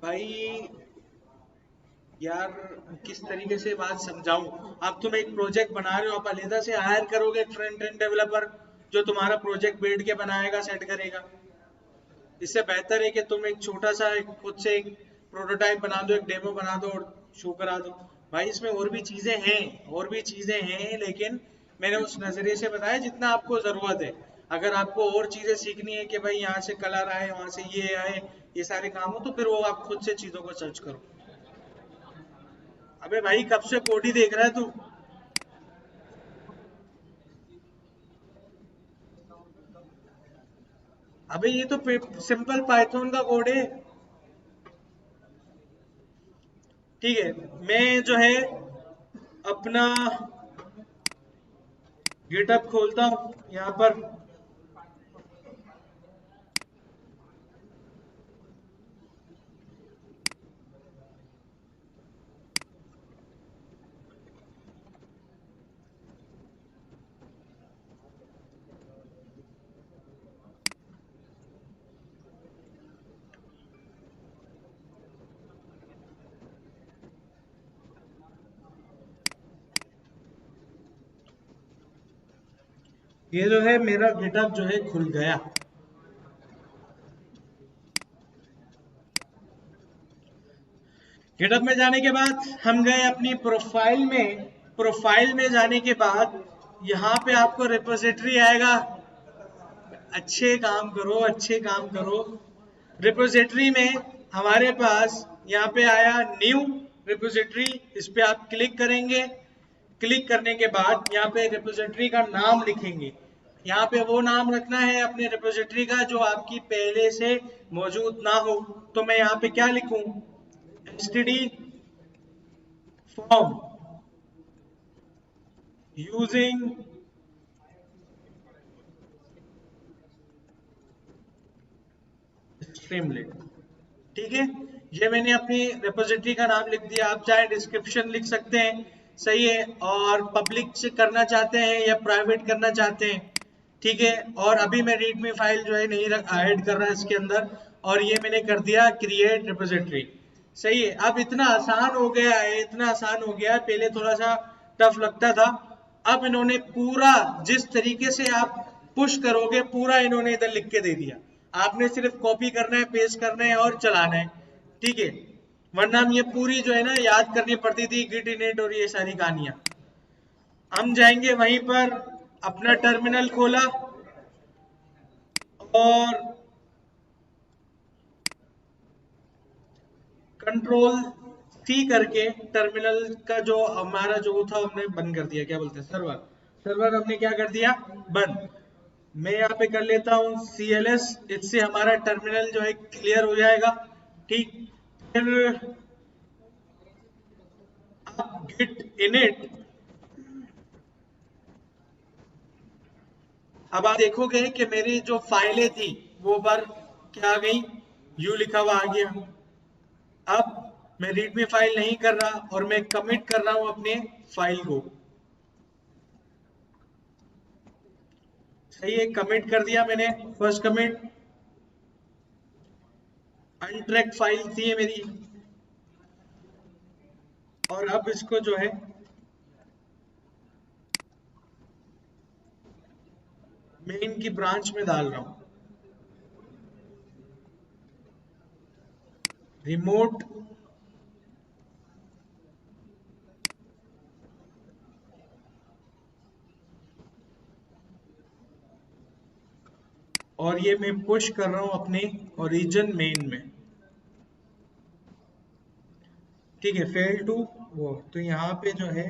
Speaker 1: भाई यार, किस तरीके से बात समझाऊं। आप तुम एक प्रोजेक्ट बना रहे हो, आप अलग से हायर करोगे एक फ्रंट एंड डेवलपर जो तुम्हारा प्रोजेक्ट बैठ के बनाएगा, सेट करेगा। इससे बेहतर है कि तुम एक छोटा सा खुद से एक प्रोटोटाइप बना दो, एक डेमो बना दो और शो करा दो। भाई इसमें और भी चीजें हैं, और भी चीजें हैं, लेकिन मैंने उस नजरिए से बताया जितना आपको जरूरत है। अगर आपको और चीजें सीखनी है कि भाई यहाँ से कलर आए, वहां से ये आए, ये सारे काम हो, तो फिर वो आप खुद से चीजों को सर्च करो। अबे भाई कब से कोड ही देख रहा है तू? अबे ये तो सिंपल पाइथन का कोड है। ठीक है। मैं जो है अपना गिटअप खोलता हूँ यहाँ पर। ये जो है मेरा गिटअप जो है खुल गया। गिटअप में जाने के बाद हम गए अपनी प्रोफाइल में। प्रोफाइल में जाने के बाद यहाँ पे आपको रिपोजिटरी आएगा। अच्छे काम करो, अच्छे काम करो। रिपोजिटरी में हमारे पास यहाँ पे आया न्यू रिपोजिटरी, इस पे आप क्लिक करेंगे। क्लिक करने के बाद यहाँ पे रिपोजिटरी का नाम लिखेंगे। यहाँ पे वो नाम रखना है अपने रिपोजिटरी का जो आपकी पहले से मौजूद ना हो। तो मैं यहाँ पे क्या लिखूं? std form using Streamlit. ठीक है। ये मैंने अपनी रिपोजिटरी का नाम लिख दिया। आप चाहे डिस्क्रिप्शन लिख सकते हैं, सही है, और पब्लिक से करना चाहते हैं या प्राइवेट करना चाहते हैं। ठीक है। और अभी मैं रीडमी फाइल जो है नहीं ऐड कर रहा इसके अंदर, और ये मैंने कर दिया क्रिएट रिपोजिटरी। सही है। अब इतना आसान हो गया है, इतना आसान हो गया है, पहले थोड़ा सा टफ लगता था। अब इन्होंने पूरा जिस तरीके से आप पुश करोगे पूरा इन्होंने इधर लिख के दे दिया। आपने सिर्फ कॉपी करना है, पेस्ट करना है और चलाना है। ठीक है। वरना हम ये पूरी जो है ना याद करनी पड़ती थी गिट इनिट और ये सारी कहानियां। हम जाएंगे वहीं पर, अपना टर्मिनल खोला और कंट्रोल सी करके टर्मिनल का जो हमारा जो था हमने बंद कर दिया। क्या बोलते हैं, सर्वर। सर्वर हमने क्या कर दिया? बंद। मैं यहाँ पे कर लेता हूँ CLS, इससे हमारा टर्मिनल जो है क्लियर हो जाएगा। ठीक। फिर आप गिट इनिट, अब आप देखोगे कि मेरी जो फाइलें थी वो पर क्या आ गई, यू लिखा हुआ आ गया। अब मैं रीडमी फाइल नहीं कर रहा और मैं कमिट कर रहा हूं अपने फाइल को। सही है, कमिट कर दिया मैंने, फर्स्ट कमिट। अनट्रैक्ड फाइल थी ये मेरी, और अब इसको जो है मेन की ब्रांच में डाल रहा हूं। रिमोट और ये मैं पुश कर रहा हूं अपने ओरिजिन मेन में। ठीक है, फेल टू वो, तो यहाँ पे जो है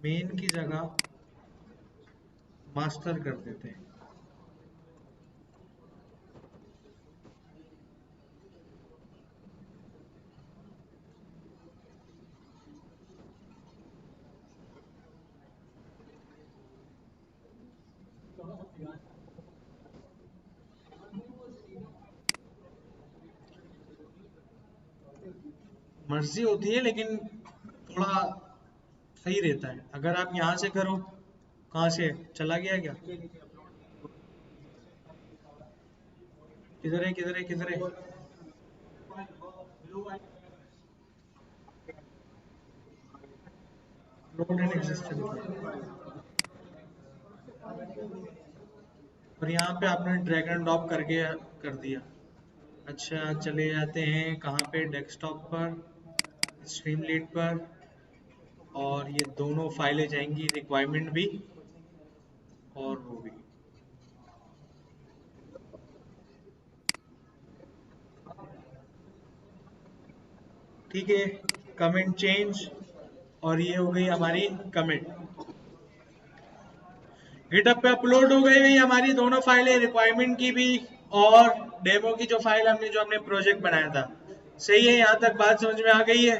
Speaker 1: मेन की जगह मास्टर कर देते हैं। मर्जी होती है लेकिन थोड़ा सही रहता है। अगर आप यहाँ से करो, कहाँ से चला गया क्या, किधर है किधर है किधर है, लोड एंड एग्जिस्टेंस, और यहाँ पे आपने ड्रैग एंड ड्रॉप करके कर दिया। अच्छा, चले जाते हैं कहाँ पे, डेस्कटॉप पर, स्ट्रीमलीट पर, और ये दोनों फाइलें जाएंगी, रिक्वायरमेंट भी और वो भी। ठीक है, कमेंट चेंज, और ये हो गई हमारी कमेंट, गिटहब पे अपलोड हो गई हुई हमारी दोनों फाइलें, रिक्वायरमेंट की भी और डेमो की जो फाइल हमने जो अपने प्रोजेक्ट बनाया था। सही है, यहाँ तक बात समझ में आ गई है।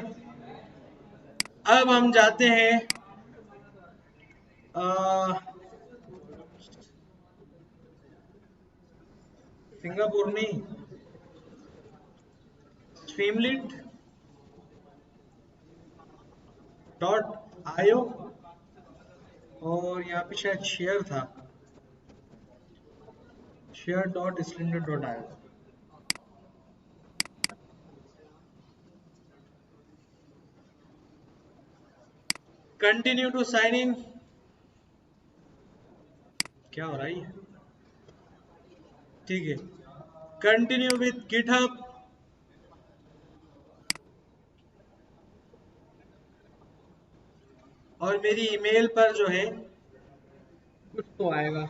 Speaker 1: अब हम जाते हैं सिंगापुर नहीं, स्ट्रीमलीट डॉट आईओ, और यहाँ पे शायद शेयर था, share dot standard dot IO. Continue to sign in, क्या हो रहा है, ठीक है, कंटिन्यू विथ गिटहब, और मेरी ईमेल पर जो है कुछ तो आएगा।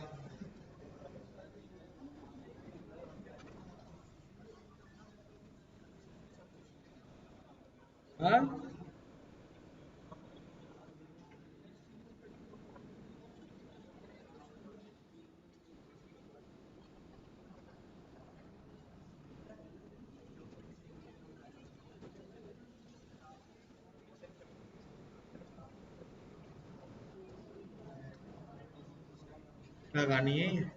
Speaker 1: हाँ, लगानी है ये।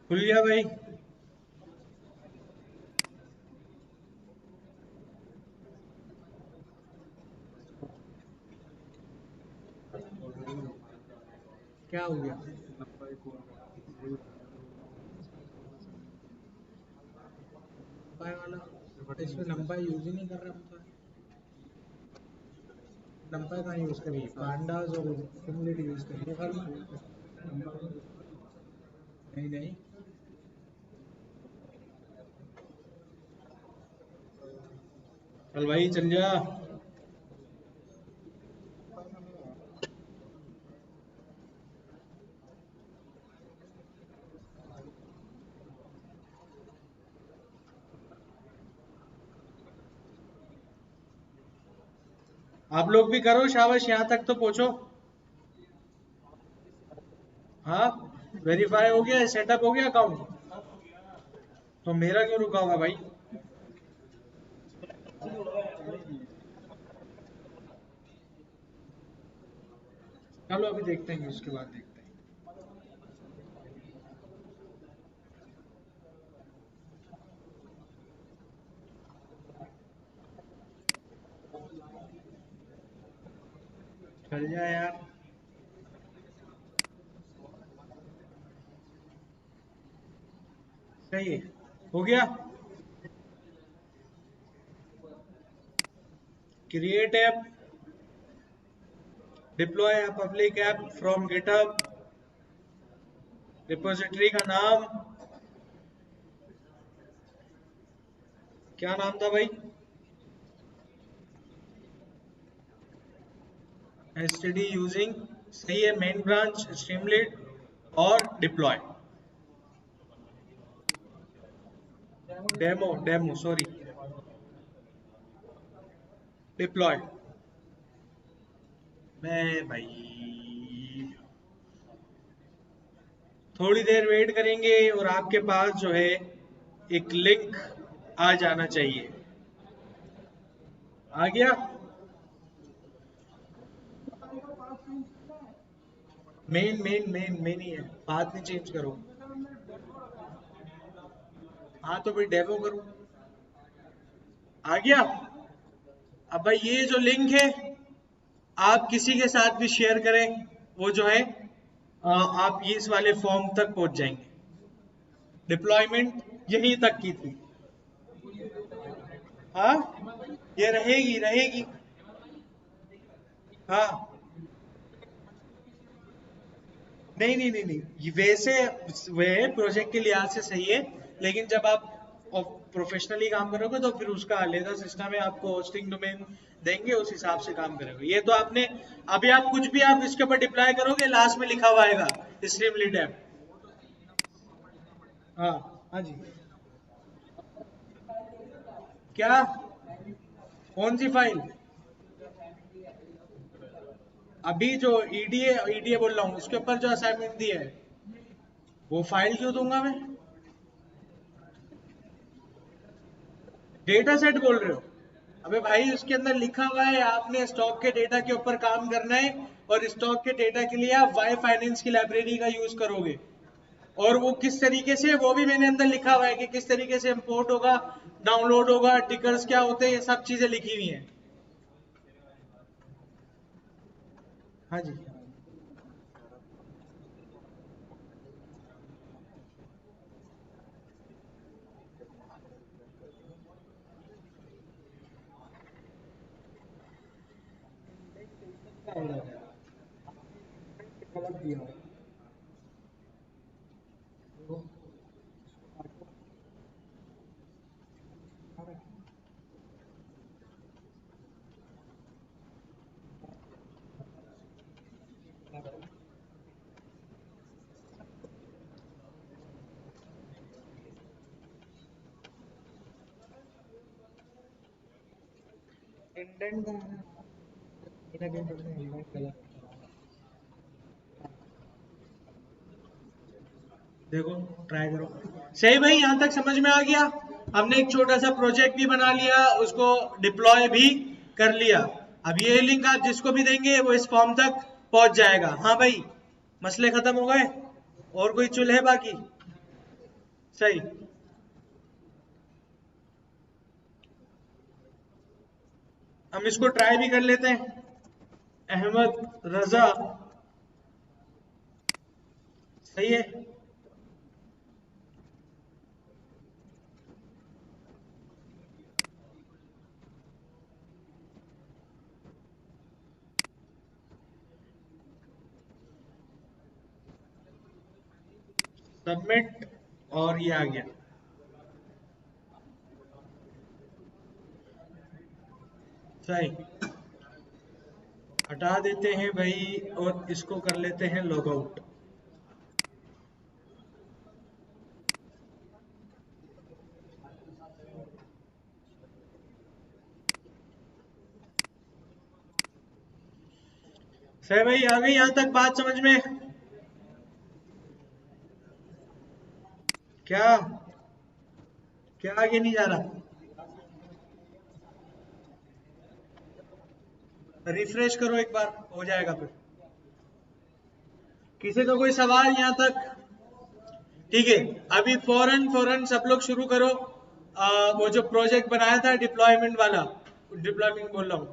Speaker 1: खुल गया भाई। क्या हो गया, लंबाई वाला, इसमें लंबाई यूज ही नहीं कर रहा हूँ तो। नंबर का यूज करिए, पांडास और सिमुलेट यूज करिए खाली। नहीं नहीं, चल भाई चल जा। आप लोग भी करो, शाबाश, यहाँ तक तो पहुंचो। हाँ, वेरीफाई हो गया, सेटअप हो गया अकाउंट। तो मेरा क्यों रुका हुआ भाई? चलो अभी देखते हैं, उसके बाद देखते हैं। चल जाए यार। सही है, हो गया। Create app, deploy public app from GitHub, repository का नाम क्या नाम था भाई? एसटीडी यूजिंग, सही है, मेन ब्रांच, स्ट्रीमलीड और deploy. Demo demo sorry, deploy. मैं भाई थोड़ी देर वेट करेंगे और आपके पास जो है एक लिंक आ जाना चाहिए। आ गया? मेन मेन मेन मेन ही है, बात नहीं चेंज करो। हाँ तो फिर डेमो करो। आ गया? अब भाई ये जो लिंक है, आप किसी के साथ भी शेयर करें, वो जो है आप ये इस वाले फॉर्म तक पहुंच जाएंगे। डिप्लॉयमेंट यहीं तक की थी। हाँ, ये रहेगी रहेगी। हाँ, नहीं नहीं नहीं नहीं, ये वैसे वे प्रोजेक्ट के लिहाज से सही है, लेकिन जब आप प्रोफेशनली काम करोगे तो फिर उसका अलग सिस्टम है, आपको होस्टिंग डोमेन देंगे, उस हिसाब से काम करोगे। ये तो आपने अभी आप कुछ भी आप इसके ऊपर डिप्लॉय करोगे, लास्ट में लिखा हुआ आएगा स्ट्रीमलीड ऐप। हाँ हाँ जी। क्या? कौन सी फाइल? अभी जो ईडीए ईडीए बोल रहा हूँ, उसके ऊपर जो असाइनमेंट दिया है, वो फाइल क्यों दूंगा मैं? डेटा सेट बोल रहे हो? अबे भाई उसके अंदर लिखा हुआ है आपने स्टॉक के डेटा के ऊपर काम करना है, और स्टॉक के डेटा के लिए आप वाई फाइनेंस की लाइब्रेरी का यूज करोगे। और वो किस तरीके से, वो भी मैंने अंदर लिखा हुआ है कि किस तरीके से इंपोर्ट होगा, डाउनलोड होगा, टिकर्स क्या होते हैं, ये सब चीजें लिखी हुई हैं। हाँ जी। गलत दिया है। इंडेंट का है ना, कहीं ना कहीं तुमने इंडेंट गलत किया। देखो, ट्राई करो। सही भाई, यहां तक समझ में आ गया? हमने एक छोटा सा प्रोजेक्ट भी बना लिया, उसको डिप्लॉय भी कर लिया। अब ये लिंक आप जिसको भी देंगे वो इस फॉर्म तक पहुंच जाएगा। हाँ भाई, मसले खत्म हो गए? और कोई चुल है बाकी? सही। हम इसको ट्राई भी कर लेते हैं। अहमद रजा, सही है। सबमिट, और ये आ गया। सही, हटा देते हैं भाई और इसको कर लेते हैं लॉग आउट। सही भाई, आ गई यहां तक बात समझ में? क्या क्या आगे नहीं जा रहा? रिफ्रेश करो एक बार, हो जाएगा फिर। किसी का कोई सवाल यहां तक? ठीक है, अभी फौरन फौरन सब लोग शुरू करो। वो जो प्रोजेक्ट बनाया था डिप्लॉयमेंट वाला, डिप्लॉयमेंट बोल रहा हूँ,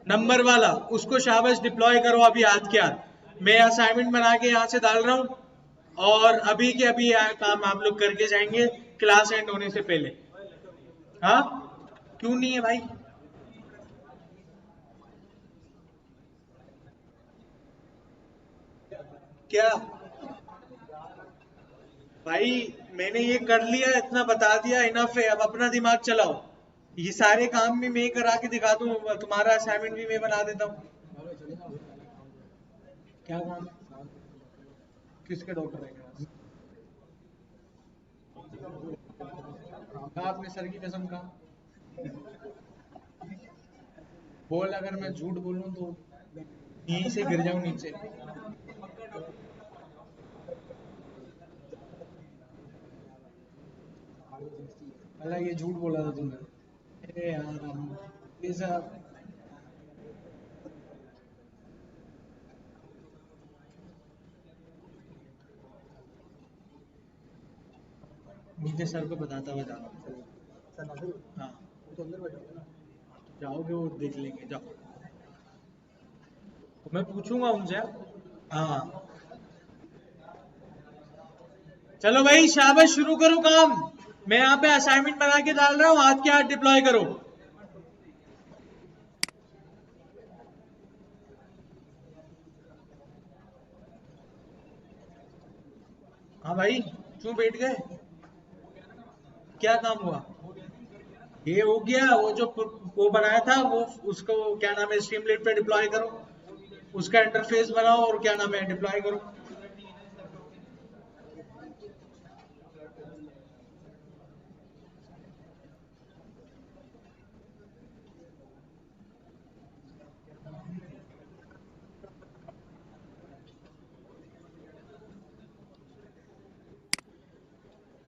Speaker 1: नंबर वाला, उसको शाबाश डिप्लॉय करो अभी आज के आज। मैं असाइनमेंट बना के यहाँ से डाल रहा हूँ और अभी के अभी काम आप लोग करके जाएंगे क्लास एंड होने से पहले। हाँ, क्यों नहीं है भाई? क्या भाई, मैंने ये कर लिया, इतना बता दिया, इनफ है, अब अपना दिमाग चलाओ। ये सारे काम भी मैं करा के दिखा दूं, तुम्हारा असाइनमेंट भी मैं बना देता हूँ। क्या काम है? किसके डॉक्टर है? कहा आपने सर की कसम? कहा? बोल, अगर मैं झूठ बोलूं तो यहीं से गिर जाऊं नीचे। अल्लाह, ये झूठ बोला था तुमने? अरे यार, ये सब नीचे सर को बताता हुआ जाना। हाँ, जाओगे वो देख लेंगे, जाओ। मैं पूछूंगा उनसे। हाँ, चलो भाई शाबाश, शुरू करो काम। मैं यहाँ पे असाइनमेंट बना के डाल रहा हूँ, हाथ के हाथ डिप्लॉय करो। हाँ भाई, क्यों बैठ गए? क्या काम हुआ? ये हो गया, वो जो वो बनाया था वो, उसको क्या नाम है, स्ट्रीमलेट पे डिप्लॉय करो। उसका इंटरफेस बनाओ और क्या नाम है, डिप्लॉय करो।